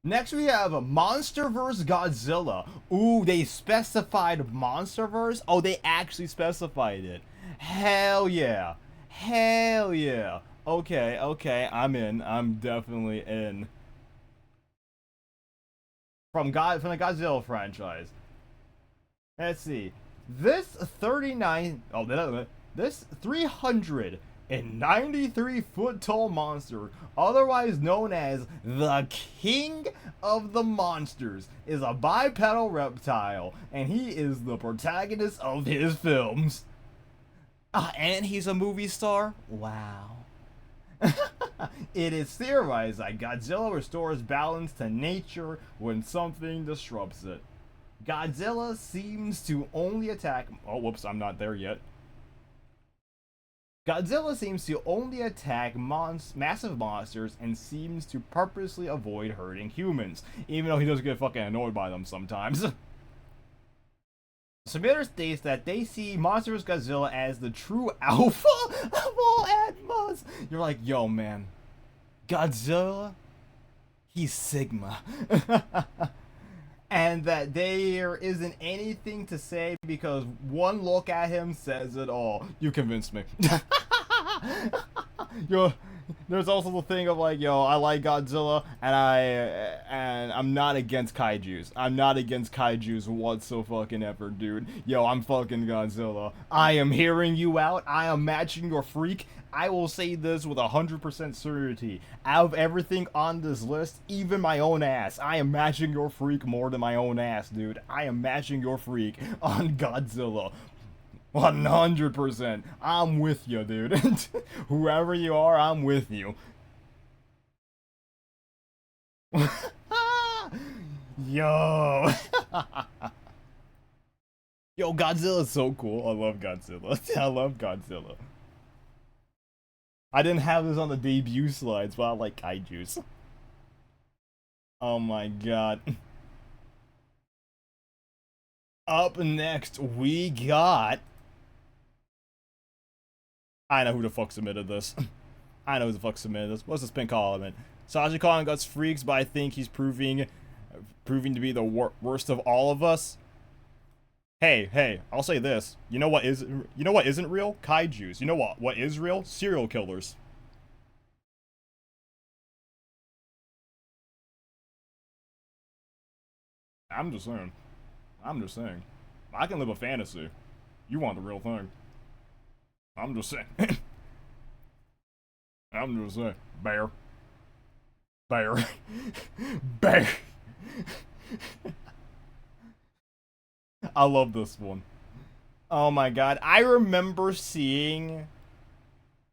Next we have a MonsterVerse Godzilla. Ooh, they specified MonsterVerse? Oh, they actually specified it. Hell yeah. Hell yeah. Okay, I'm in. I'm definitely in. From the Godzilla franchise. Let's see. This 300 A 93-foot-tall monster, otherwise known as the King of the Monsters, is a bipedal reptile, and he is the protagonist of his films. And he's a movie star? Wow. It is theorized that Godzilla restores balance to nature when something disrupts it. Godzilla seems to only attack... Oh, whoops, I'm not there yet. Godzilla seems to only attack massive monsters and seems to purposely avoid hurting humans, even though he does get fucking annoyed by them sometimes. Submitter states that they see Monsters Godzilla as the true alpha of all Atmos. You're like, yo, man, Godzilla, he's Sigma. And that there isn't anything to say because one look at him says it all. You convinced me. Yo, there's also the thing of like, yo, I like Godzilla, and I'm not against kaijus. I'm not against kaijus whatsoever, dude. Yo, I'm fucking Godzilla. I am hearing you out. I am matching your freak. I will say this with 100% certainty. Out of everything on this list, even my own ass, I am matching your freak more than my own ass, dude. I am matching your freak on Godzilla. 100%. I'm with you, dude. Whoever you are, I'm with you. Yo. Yo, Godzilla's so cool. I love Godzilla. I love Godzilla. I didn't have this on the debut slides, but I like kaijus. Oh my god. Up next, we got... I know who the fuck submitted this. I know who the fuck submitted this. What's this pink comment? Saji calling us freaks, but I think he's proving to be the worst of all of us. Hey, I'll say this. You know what isn't real? Kaijus. You know what is real? Serial killers. I'm just saying. I can live a fantasy. You want the real thing. I'm just saying. I'm just saying. Bear. I love this one. Oh my god. I remember seeing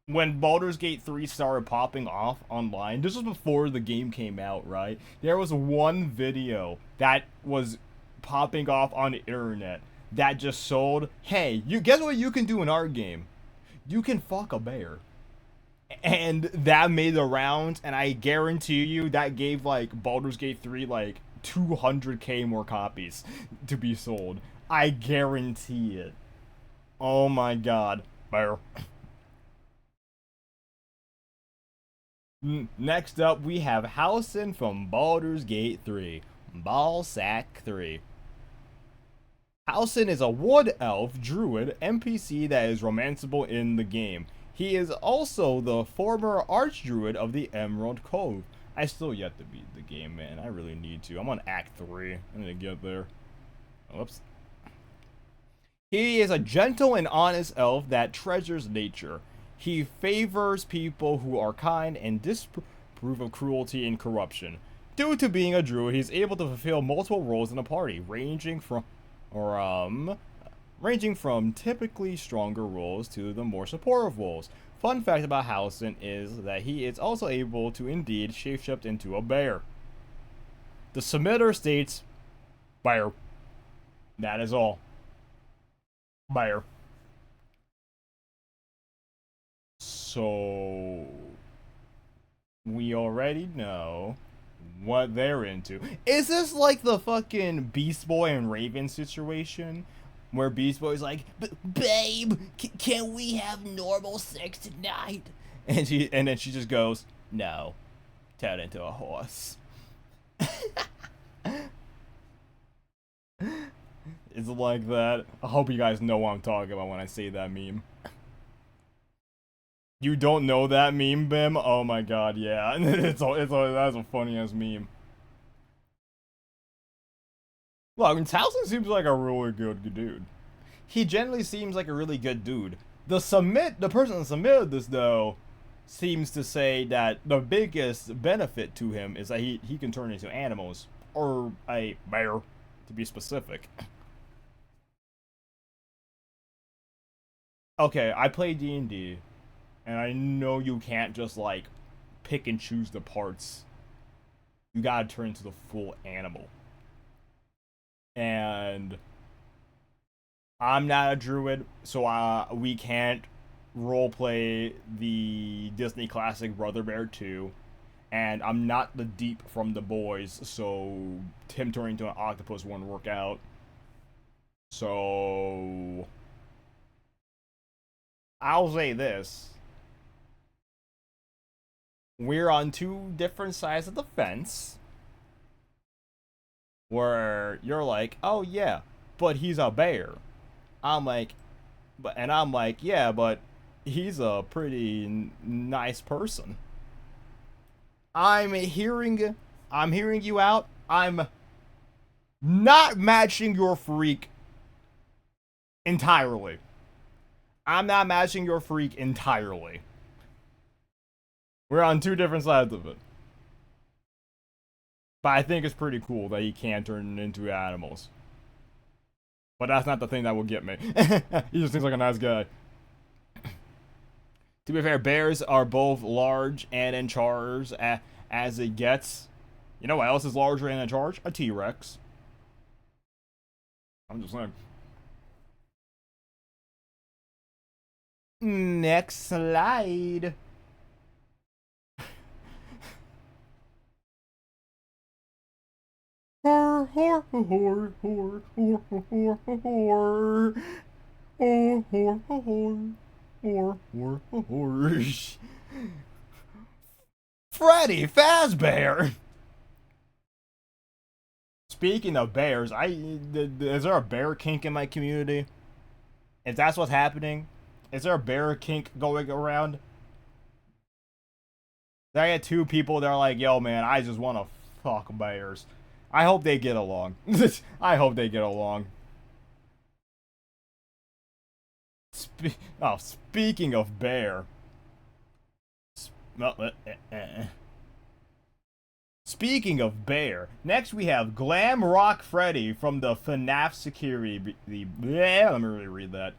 when Baldur's Gate 3 started popping off online. This was before the game came out, right? There was one video that was popping off on the internet that just sold, hey, you guess what you can do in our game? You can fuck a bear. And that made the rounds, and I guarantee you that gave like Baldur's Gate 3 like 200k more copies to be sold. I guarantee it. Oh my god. Bear. Next up, we have 𝙈𝙨 from Baldur's Gate 3. Ballsack 3. 𝙈𝙨 is a wood elf druid NPC that is romanceable in the game. He is also the former archdruid of the Emerald Cove. I still yet to beat the game, man. I really need to. I'm on Act 3. I'm gonna get there. Whoops. He is a gentle and honest elf that treasures nature. He favors people who are kind and disapprove of cruelty and corruption. Due to being a druid, he's able to fulfill multiple roles in a party, ranging from typically stronger roles to the more supportive roles. Fun fact about 𝙈𝙨 is that he is also able to indeed shapeshift into a bear. The submitter states, bear. That is all. Bear. So we already know what they're into. Is this like the fucking Beast Boy and Raven situation? Where Beast Boy's like, babe, can we have normal sex tonight? And then she just goes, no, turn into a horse. It's like that. I hope you guys know what I'm talking about when I say that meme. You don't know that meme, Bim? Oh my god, yeah. That's a funny ass meme. Look, 𝙈𝙨 seems like a really good dude. He generally seems like a really good dude. The person that submitted this though seems to say that the biggest benefit to him is that he can turn into animals, or a bear, to be specific. Okay, I play D&D, and I know you can't just like pick and choose the parts. You gotta turn into the full animal. And I'm not a druid, so we can't roleplay the Disney classic Brother Bear 2. And I'm not the Deep from The Boys, so him turning into an octopus won't work out. So I'll say this. We're on two different sides of the fence. Where you're like, oh yeah, but he's a bear. I'm like, yeah, but he's a pretty nice person. I'm hearing you out. I'm not matching your freak entirely. I'm not matching your freak entirely. We're on two different sides of it. But I think it's pretty cool that he can turn into animals. But that's not the thing that will get me. He just seems like a nice guy. To be fair, bears are both large and in charge as it gets. You know what else is larger and in charge? A T-Rex. I'm just saying. Next slide. Freddy Fazbear. Speaking of bears, is there a bear kink in my community? If that's what's happening, is there a bear kink going around? I get two people that are like, yo man, I just want to fuck bears. I hope they get along. I hope they get along. Speaking of bear. Speaking of bear, next we have Glam Rock Freddy from the FNAF security. Let me really read that.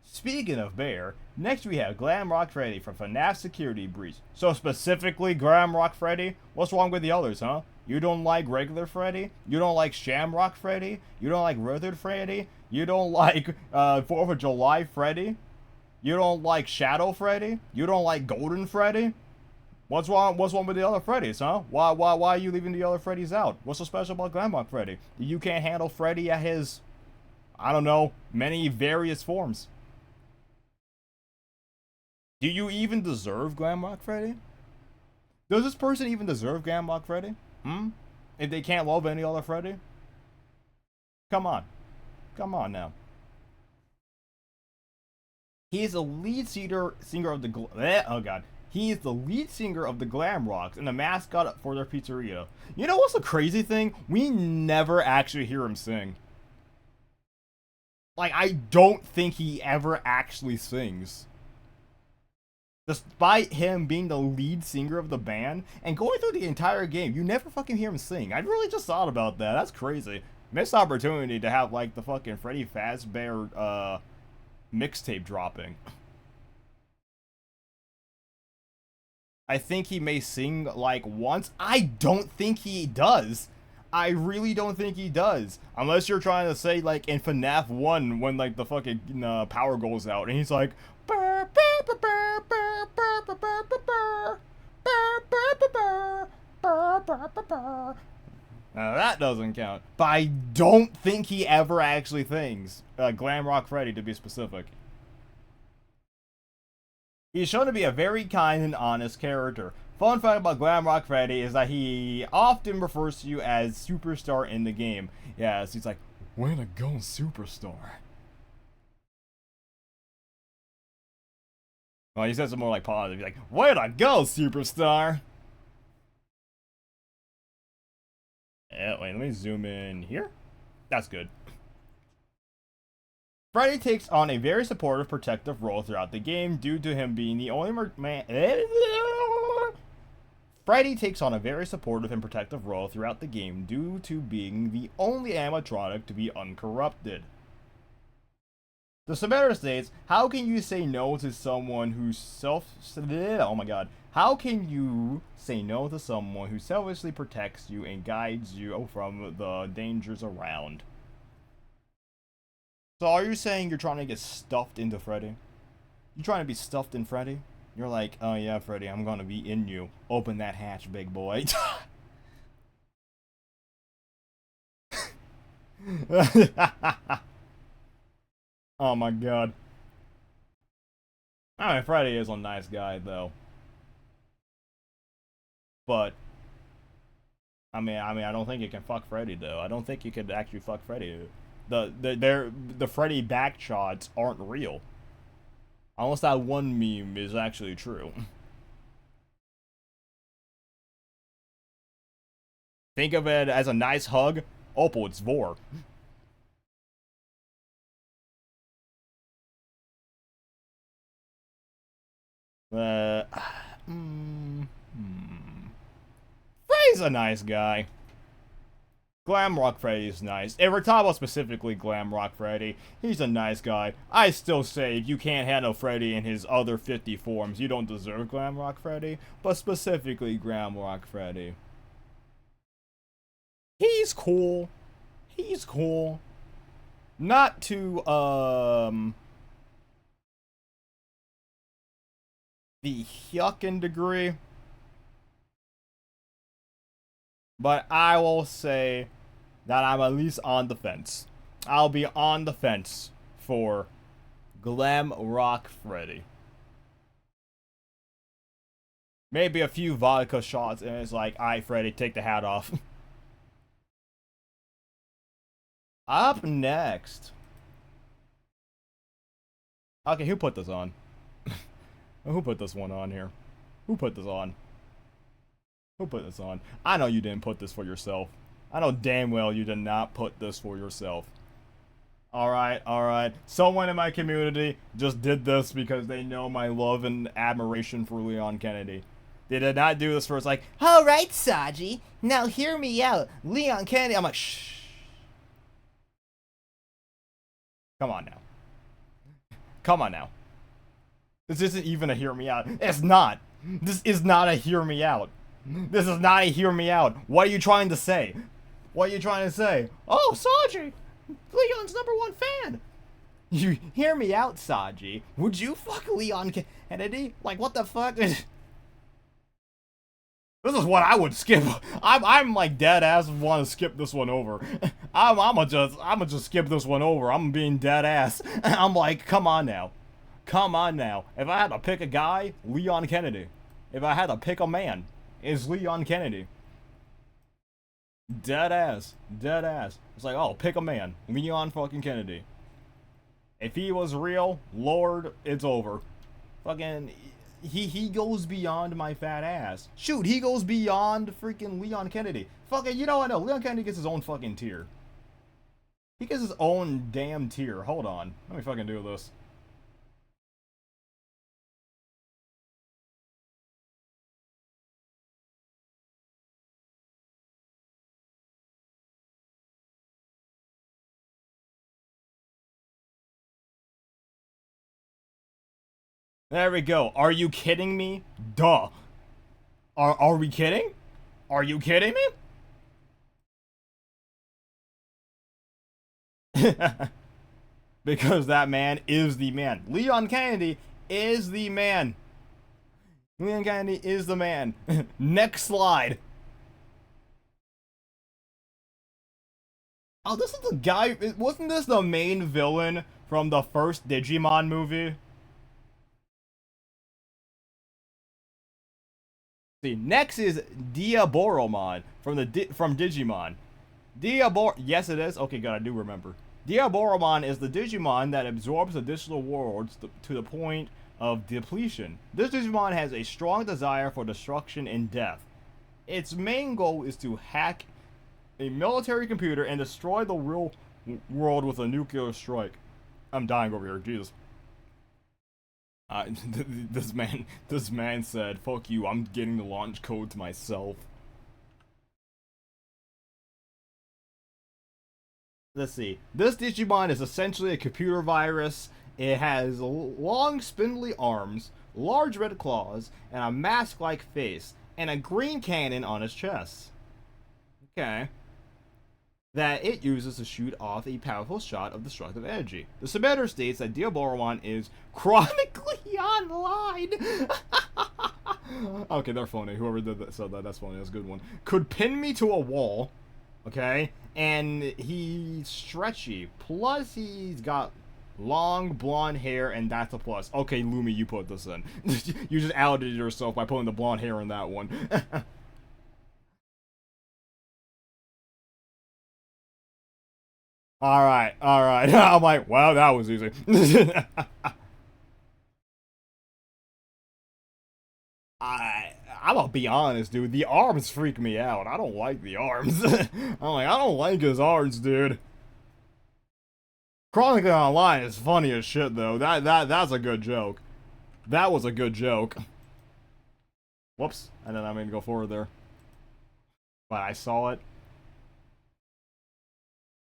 Speaking of bear, next we have Glam Rock Freddy from FNAF Security Breach. So specifically Glam Rock Freddy? What's wrong with the others, huh? You don't like regular Freddy? You don't like Shamrock Freddy? You don't like Withered Freddy? You don't like 4th of July Freddy? You don't like Shadow Freddy? You don't like Golden Freddy? What's wrong with the other Freddys, huh? Why are you leaving the other Freddys out? What's so special about Glam Rock Freddy? You can't handle Freddy at his, I don't know, many various forms. Do you even deserve Glam Rock Freddy? Does this person even deserve Glam Rock Freddy? If they can't love any other Freddy? Come on. Come on now. He is the lead singer of the oh god. He is the lead singer of the Glam Rocks and the mascot for their pizzeria. You know what's the crazy thing? We never actually hear him sing. Like, I don't think he ever actually sings. Despite him being the lead singer of the band, and going through the entire game, you never fucking hear him sing. I really just thought about that. That's crazy. Missed opportunity to have, like, the fucking Freddy Fazbear, mixtape dropping. I think he may sing, like, once. I don't think he does. I really don't think he does. Unless you're trying to say, like, in FNAF 1, when, like, the fucking power goes out, and he's like, now that doesn't count. But I don't think he ever actually sings. Glam Rock Freddy, to be specific. He's shown to be a very kind and honest character. Fun fact about Glam Rock Freddy is that he often refers to you as Superstar in the game. Yes, he's like, way to go, Superstar. Well, he says it more like positive. He's like, way to go, Superstar. Yeah, wait, let me zoom in here. That's good. Freddy takes on a very supportive, protective role throughout the game due to him being the only man. Freddy takes on a very supportive and protective role throughout the game due to being the only animatronic to be uncorrupted. The submitter states, how can you say no to someone who How can you say no to someone who selfishly protects you and guides you from the dangers around? So are you saying you're trying to get stuffed into Freddy? You trying to be stuffed in Freddy? You're like, oh yeah, Freddy, I'm gonna be in you. Open that hatch, big boy. Oh my god. I mean, Freddy is a nice guy, though. But I mean, I don't think you can fuck Freddy, though. I don't think you could actually fuck Freddy. The Freddy backshots aren't real. Unless that one meme is actually true. Think of it as a nice hug. Opal, it's Vor. Freddy's a nice guy. Glamrock Freddy's nice. Irritable specifically Glamrock Freddy. He's a nice guy. I still say if you can't handle Freddy in his other 50 forms, you don't deserve Glamrock Freddy. But specifically Glamrock Freddy. He's cool. He's cool. Not to, the yucking degree. But I will say that I'm at least on the fence. I'll be on the fence for Glamrock Freddy. Maybe a few vodka shots and it's like, alright Freddy, take the hat off. Up next. Okay, who put this on? Who put this one on here? Who put this on? Who put this on? I know you didn't put this for yourself. I know damn well you did not put this for yourself. Alright, alright. Someone in my community just did this because they know my love and admiration for Leon Kennedy. They did not do this for it's like, alright, 𝙨, now hear me out. Leon Kennedy. I'm like, shh. Come on now. Come on now. This isn't even a hear me out. It's not. This is not a hear me out. This is not a hear me out. What are you trying to say? What are you trying to say? Oh, 𝙨, Leon's #1 fan. You hear me out, 𝙨. Would you fuck Leon Kennedy? Like, what the fuck? This is what I would skip. I'm like dead ass want to skip this one over. I'ma just skip this one over. I'm being dead ass. I'm like, come on now. Come on now. If I had to pick a guy, Leon Kennedy. If I had to pick a man, it's Leon Kennedy. Dead ass. Dead ass. It's like, oh, pick a man. Leon fucking Kennedy. If he was real, Lord, it's over. Fucking, he goes beyond my fat ass. Shoot, he goes beyond freaking Leon Kennedy. Fucking, you know what? No, Leon Kennedy gets his own fucking tier. He gets his own damn tier. Hold on. Let me fucking do this. There we go. Are you kidding me? Duh. Are we kidding? Are you kidding me? Because that man is the man. Leon Kennedy is the man. Leon Kennedy is the man. Next slide. Oh, this is the guy. Wasn't this the main villain from the first Digimon movie? See, next is 𝙈𝙤𝙤𝙪 from Digimon. Yes, it is. Okay, good. I do remember. 𝙈𝙤𝙪 is the Digimon that absorbs additional worlds to the point of depletion. This Digimon has a strong desire for destruction and death. Its main goal is to hack a military computer and destroy the real world with a nuclear strike. I'm dying over here, Jesus. This man said, "Fuck you, I'm getting the launch code to myself." Let's see. This Digimon is essentially a computer virus. It has long, spindly arms, large red claws, and a mask-like face, and a green cannon on its chest. Okay. That it uses to shoot off a powerful shot of destructive energy. The submitter states that 𝙈𝙤𝙨 is chronically online. Okay, they're funny. Whoever did that said that, that's funny. That's a good one. Could pin me to a wall. Okay, and he's stretchy. Plus, he's got long blonde hair, and that's a plus. Okay, Lumi, you put this in. You just outed yourself by putting the blonde hair in that one. Alright. I'm like, wow, that was easy. I'm gonna be honest, dude. The arms freak me out. I don't like the arms. I'm like, I don't like his arms, dude. Chronically Online is funny as shit, though. That's a good joke. That was a good joke. Whoops. I didn't mean to go forward there. But I saw it.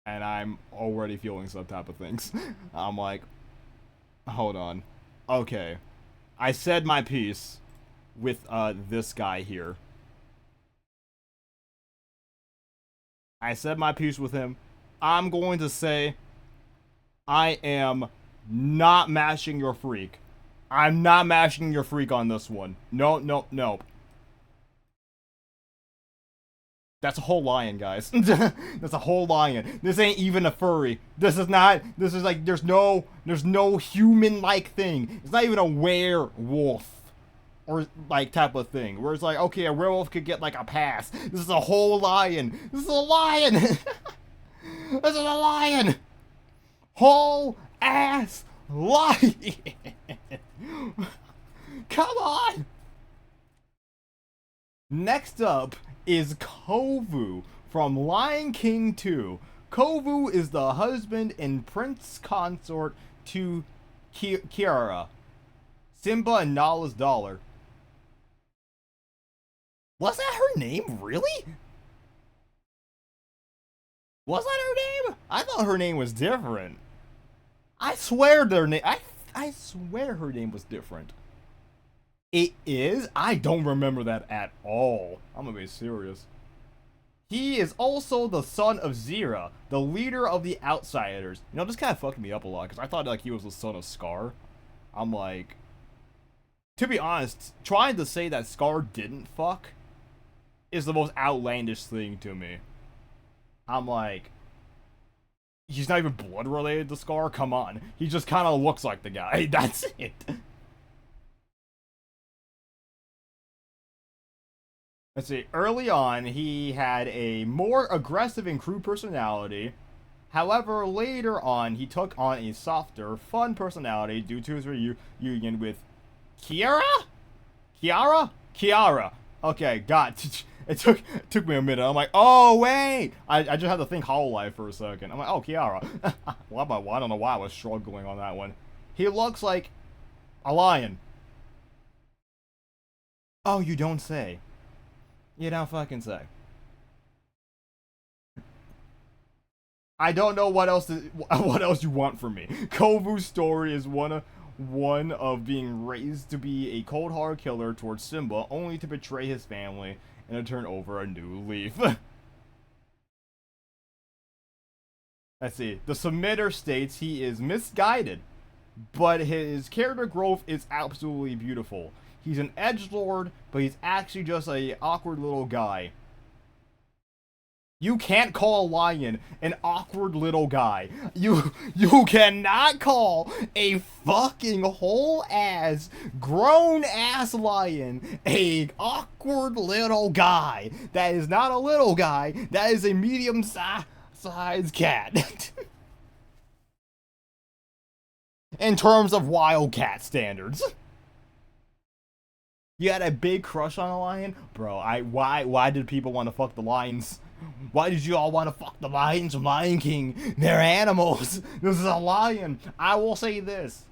And I'm already feeling some type of things. I'm like, hold on. Okay. I said my piece with this guy here. I said my piece with him. I'm going to say I am not mashing your freak. I'm not mashing your freak on this one. No. That's a whole lion, guys. That's a whole lion. This ain't even a furry. This is like, there's no human-like thing. It's not even a werewolf. Or, like, type of thing. Where it's like, okay, a werewolf could get, like, a pass. This is a whole lion. This is a lion. This is a lion. Whole ass lion. Come on. Next up is Kovu from Lion King 2. Kovu is the husband and prince consort to Kiara, Simba and Nala's daughter. Was that her name, really? Was that her name? I thought her name was different. I swear their name. I swear her name was different. It is? I don't remember that at all. I'm gonna be serious. He is also the son of Zira, the leader of the Outsiders. You know, this kind of fucked me up a lot, because I thought, like, he was the son of Scar. I'm like... To be honest, trying to say that Scar didn't fuck is the most outlandish thing to me. I'm like... He's not even blood related to Scar? Come on. He just kind of looks like the guy. That's it. Let's see, early on, he had a more aggressive and crude personality. However, later on, he took on a softer, fun personality due to his reunion with Kiara? Kiara. Okay, it took me a minute. I'm like, oh, wait! I just had to think Hololive for a second. I'm like, oh, Kiara. Well, I don't know why I was struggling on that one. He looks like a lion. Oh, you don't say. You don't fucking say. I don't know what else you want from me. Kovu's story is one of being raised to be a cold-hearted killer towards Simba, only to betray his family and to turn over a new leaf. Let's see. The submitter states he is misguided, but his character growth is absolutely beautiful. He's an edgelord, but he's actually just a awkward little guy. You can't call a lion an awkward little guy. You cannot call a fucking whole ass, grown ass lion a awkward little guy. That is not a little guy. That is a medium sized cat. In terms of wildcat standards. You had a big crush on a lion? Bro, why did people want to fuck the lions? Why did you all want to fuck the lions from Lion King? They're animals. This is a lion. I will say this.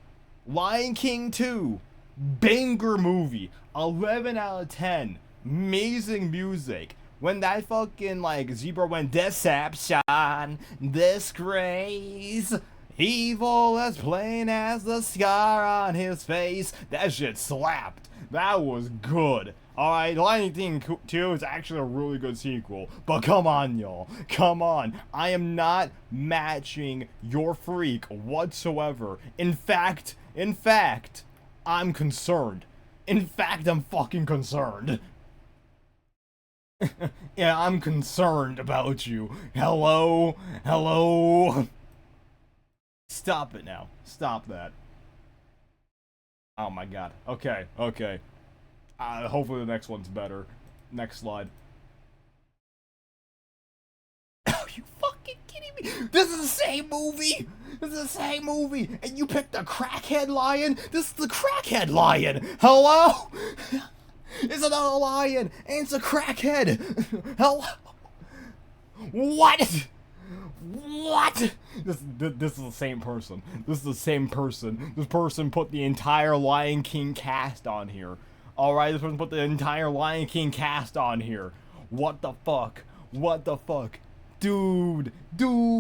Lion King 2. Banger movie. 11 out of 10. Amazing music. When that fucking, like, zebra went deception, disgrace, evil as plain as the scar on his face, that shit slapped. That was good. Alright, Lion King 2 is actually a really good sequel. But come on, y'all. Come on. I am not matching your freak whatsoever. In fact, I'm concerned. In fact, I'm fucking concerned. Yeah, I'm concerned about you. Hello? Hello? Stop it now. Stop that. Oh my god. Okay, okay. Hopefully the next one's better. Next slide. Are you fucking kidding me? This is the same movie! This is the same movie! And you picked the crackhead lion? This is the crackhead lion! Hello? It's another lion! And it's a crackhead! Hello? What? What? This is the same person. This is the same person. This person put the entire Lion King cast on here. Alright, this person put the entire Lion King cast on here. What the fuck? What the fuck? Dude,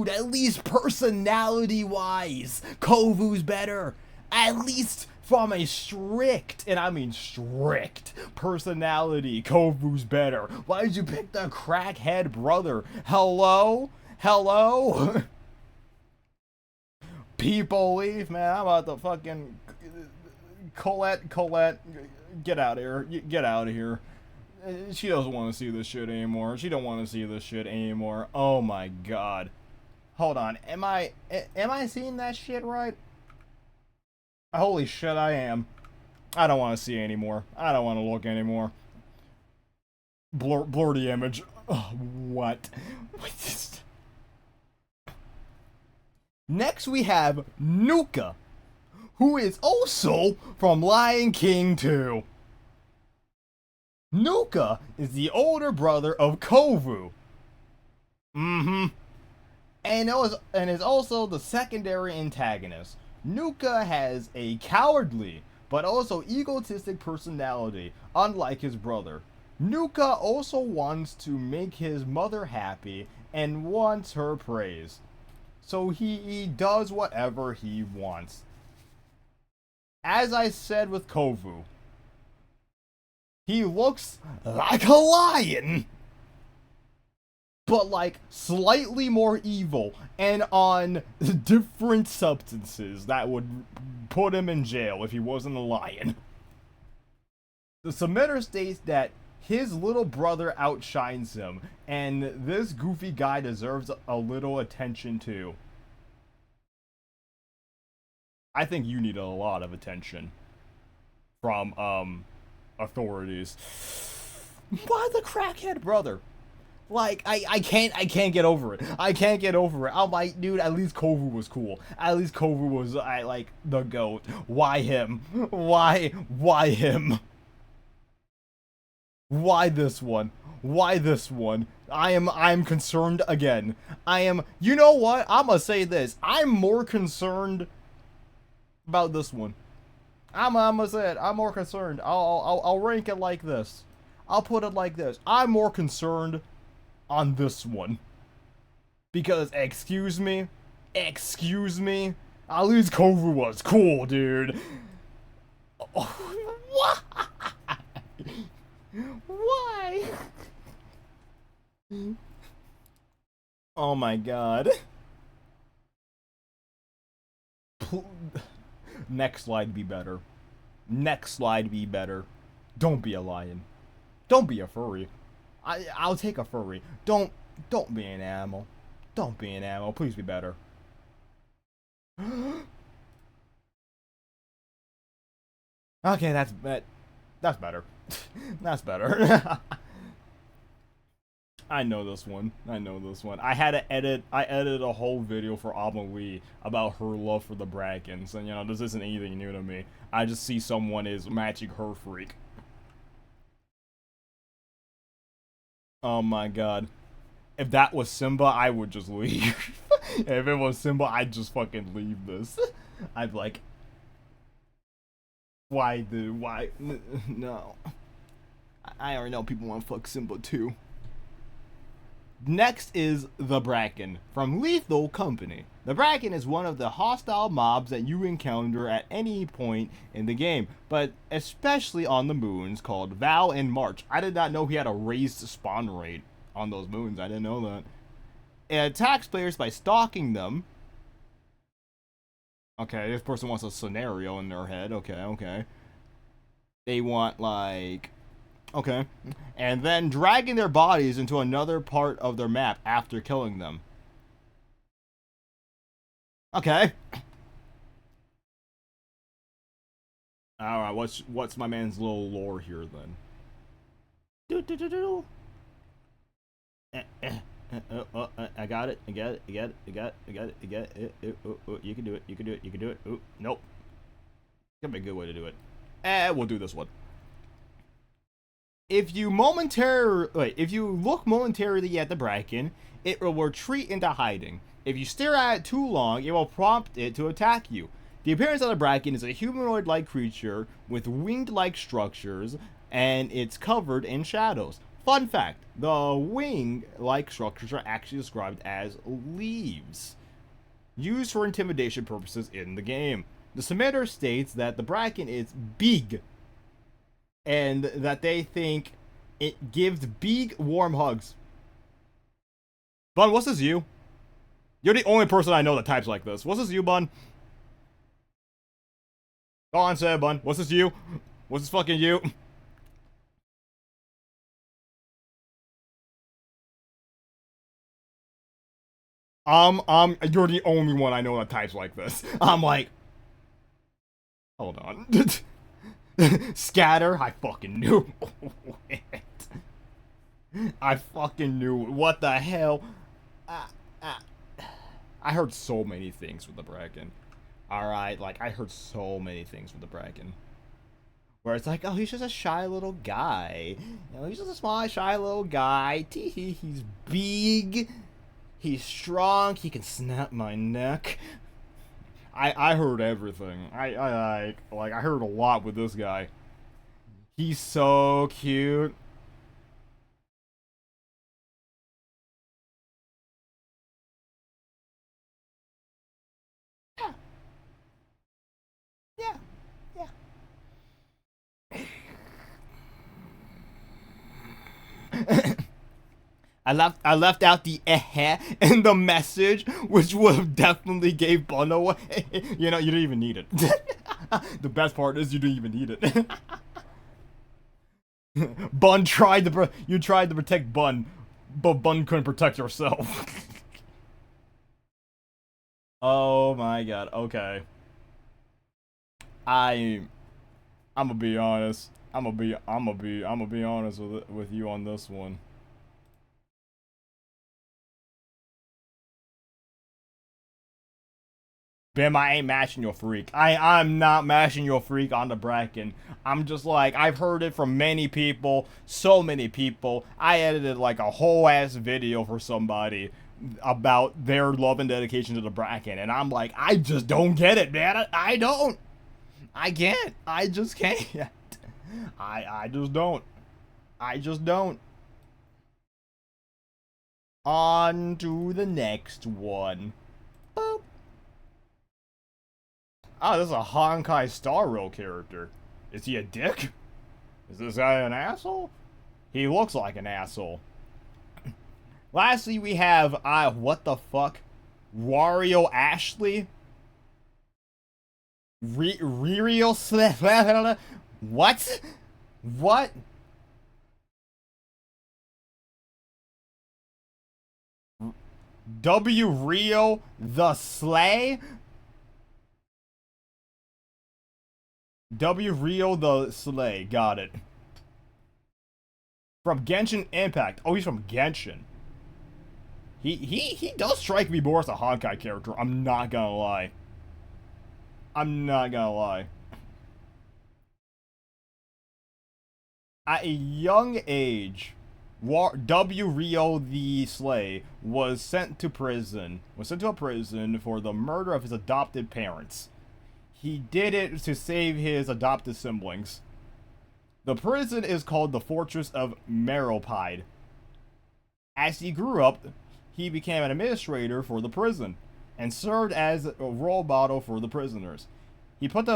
at least personality-wise, 𝙄'𝙡's better. At least from a strict, and I mean strict, personality, 𝙄'𝙡's better. Why did you pick the crackhead brother? Hello? Hello? People leave, man. I'm about to fucking... Colette, get out of here. Get out of here. She doesn't want to see this shit anymore. She don't want to see this shit anymore. Oh my god. Hold on. Am I seeing that shit right? Holy shit, I am. I don't want to see anymore. I don't want to look anymore. Blur the image. Oh, what? What is... Next we have Nuka, who is also from Lion King 2. Nuka is the older brother of 𝙄'𝙡. And is also the secondary antagonist. Nuka has a cowardly, but also egotistic personality, unlike his brother. Nuka also wants to make his mother happy and wants her praise. So he does whatever he wants. As I said with 𝙄'𝙡, he looks like a lion, but like slightly more evil and on different substances that would put him in jail if he wasn't a lion. The submitter states that his little brother outshines him, and this goofy guy deserves a little attention too. I think you need a lot of attention from authorities. Why the crackhead brother? Like, I can't get over it. I can't get over it. I'm like, dude, at least 𝙄'𝙡 was cool. At least 𝙄'𝙡 was, like, the GOAT. Why him? Why him? Why this one? Why this one? I'm concerned again. You know what? I'm gonna say this. I'm more concerned about this one. I'm gonna say it. I'm more concerned. I'll rank it like this. I'll put it like this. I'm more concerned on this one. Because, excuse me, at least 𝙄'𝙡 was cool, dude. Why? Why? Oh my god. Next slide be better. Next slide be better. Don't be a lion. Don't be a furry. I'll take a furry. Don't be an animal. Don't be an animal. Please be better. Okay, that's better. That's better. I know this one. I edited a whole video for 𝙈𝙖𝙨 about her love for the Brackens, and you know, this isn't anything new to me. I just see someone is matching her freak. Oh my god. If that was Simba, I would just leave. If it was Simba, I'd just fucking leave this. I'd be like, why? No. I already know people want to fuck Simba too. Next is the Bracken from Lethal Company. The Bracken is one of the hostile mobs that you encounter at any point in the game, but especially on the moons called Val and March. I did not know he had a raised spawn rate on those moons. I didn't know that. It attacks players by stalking them. Okay, this person wants a scenario in their head. Okay. They want, like... Okay. And then dragging their bodies into another part of their map after killing them. Okay. Alright, what's my man's little lore here then? I got it. You can do it. Ooh, nope. Could be a good way to do it. We'll do this one. If you look momentarily at the Bracken, it will retreat into hiding. If you stare at it too long, it will prompt it to attack you. The appearance of the Bracken is a humanoid-like creature with winged-like structures, and it's covered in shadows. Fun fact, the wing-like structures are actually described as leaves, used for intimidation purposes in the game. The submitter states that the Bracken is big, and that they think it gives big, warm hugs. Bun, what's this you? You're the only person I know that types like this. What's this you, Bun? Go on, say it, Bun. What's this you? What's this fucking you? You're the only one I know that types like this. I'm like... Hold on. Scatter? I fucking knew it. I fucking knew it. What the hell? I heard so many things with the Bracken. Alright, like, I heard so many things with the Bracken. Where it's like, oh, he's just a shy little guy. You know, he's just a small, shy little guy. He's big. He's strong. He can snap my neck. I heard everything. I heard a lot with this guy. He's so cute. Yeah. I left out the in the message, which would have definitely gave Bun away. You know, you didn't even need it. The best part is you didn't even need it. Bun tried to you tried to protect Bun, but Bun couldn't protect yourself. Oh my god. Okay. I'm gonna be honest. I'm gonna be honest with you on this one. Bim, I ain't mashing your freak. I'm not mashing your freak on the Bracken. I'm just like, I've heard it from many people, so many people. I edited like a whole ass video for somebody about their love and dedication to the Bracken, and I'm like, I just don't get it, man. I don't. I can't. I just can't. I just don't. I just don't. On to the next one. Boop. Oh, this is a Honkai Star Rail character. Is he a dick? Is this guy an asshole? He looks like an asshole. Lastly, we have, what the fuck? Wario Ashley? Rio What? What? W Rio the Slay? W Rio the Slay, got it. From Genshin Impact. Oh, he's from Genshin. He does strike me more as a Honkai character, I'm not gonna lie. I'm not gonna lie. At a young age, 𝙈𝙖𝙨 was sent to prison. Was sent to a prison for the murder of his adopted parents. He did it to save his adopted siblings. The prison is called the Fortress of 𝙤𝙨. As he grew up, he became an administrator for the prison and served as a role model for the prisoners. He put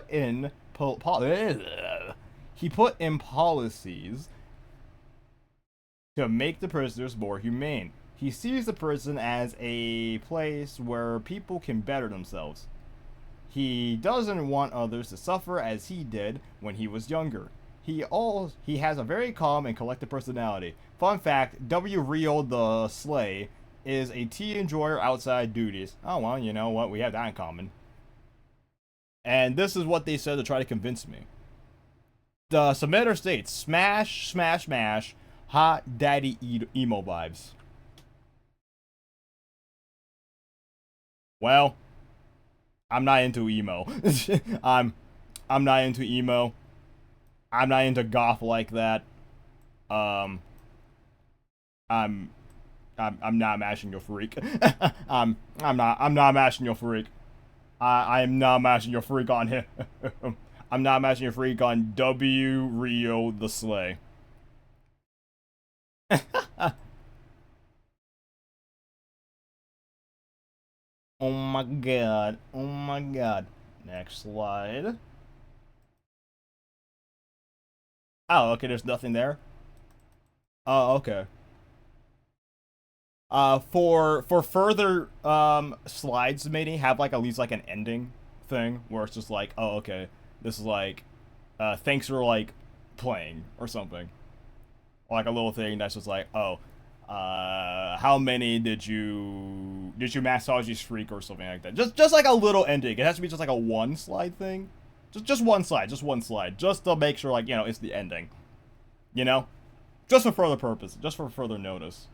in policies to make the prisoners more humane. He sees the prison as a place where people can better themselves. He doesn't want others to suffer as he did when he was younger. He has a very calm and collected personality. Fun fact, 𝙈𝙖𝙨 is a tea enjoyer outside duties. Oh well, you know what? We have that in common. And this is what they said to try to convince me. The submitter states, smash, smash, smash, hot daddy emo vibes. Well, I'm not into emo. I'm not into emo. I'm not into goth like that. I'm not mashing your freak. I'm not mashing your freak. I am not mashing your freak on him. I'm not mashing your freak on 𝙈𝙖𝙨. Oh my god. Oh my god. Next slide. Oh, okay, there's nothing there. Oh, okay. For further slides, maybe have like at least like an ending thing where it's just like, oh, okay, this is like, thanks for like playing or something, or like a little thing that's just like, oh, how many did you massage this freak or something like that. Just like a little ending. It has to be just like a one slide thing. Just one slide, just to make sure, like, you know, it's the ending. You know? Just for further purpose, just for further notice.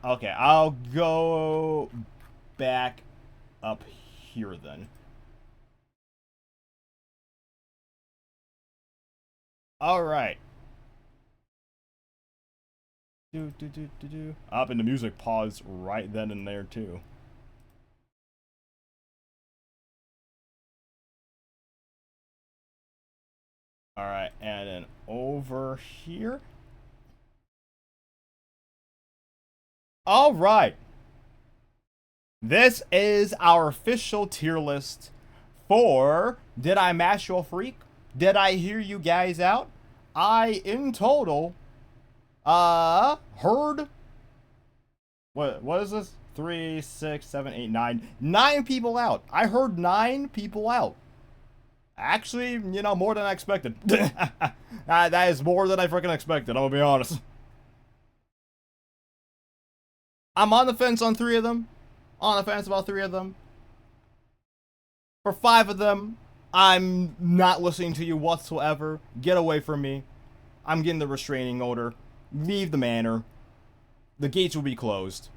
Okay, I'll go back up here then. Alright. Up, and the music paused right then and there too. Alright, and then over here. Alright. This is our official tier list for Did I Mash Your Freak? Did I hear you guys out? I, in total, heard... What is this? 3, 6, 7, 8, 9. 9 people out. I heard 9 people out. Actually, you know, more than I expected. That is more than I freaking expected, I'm gonna be honest. I'm on the fence on 3 of them. On the fence about 3 of them. For 5 of them, I'm not listening to you whatsoever. Get away from me. I'm getting the restraining order. Leave the manor. The gates will be closed.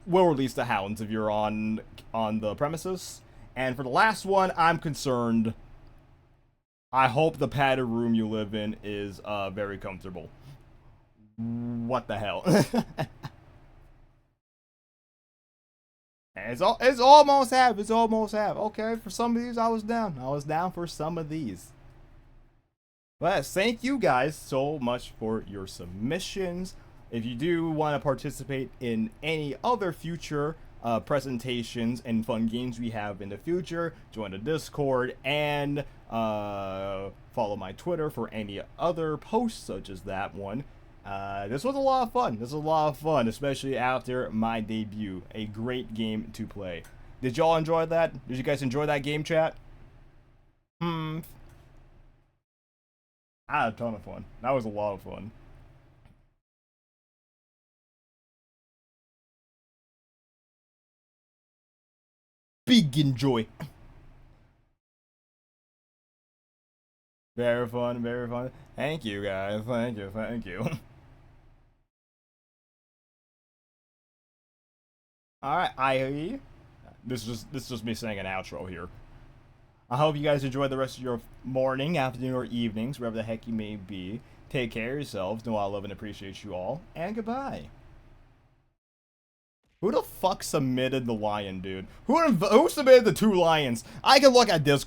We'll release the hounds if you're on the premises. And for the last one, I'm concerned. I hope the padded room you live in is very comfortable. What the hell? It's almost half. It's almost half. Okay, for some of these, I was down. I was down for some of these. But thank you guys so much for your submissions. If you do want to participate in any other future presentations and fun games we have in the future, join the Discord and follow my Twitter for any other posts such as that one. This was a lot of fun. This was a lot of fun, especially after my debut. A great game to play. Did y'all enjoy that? Did you guys enjoy that game, chat? I had a ton of fun. That was a lot of fun. Big enjoy. Very fun, very fun. Thank you guys. Thank you, thank you. Alright, this is just me saying an outro here. I hope you guys enjoy the rest of your morning, afternoon, or evenings, wherever the heck you may be. Take care of yourselves. Know I love and appreciate you all. And goodbye. Who the fuck submitted the lion, dude? Who submitted the 2 lions? I can look at this.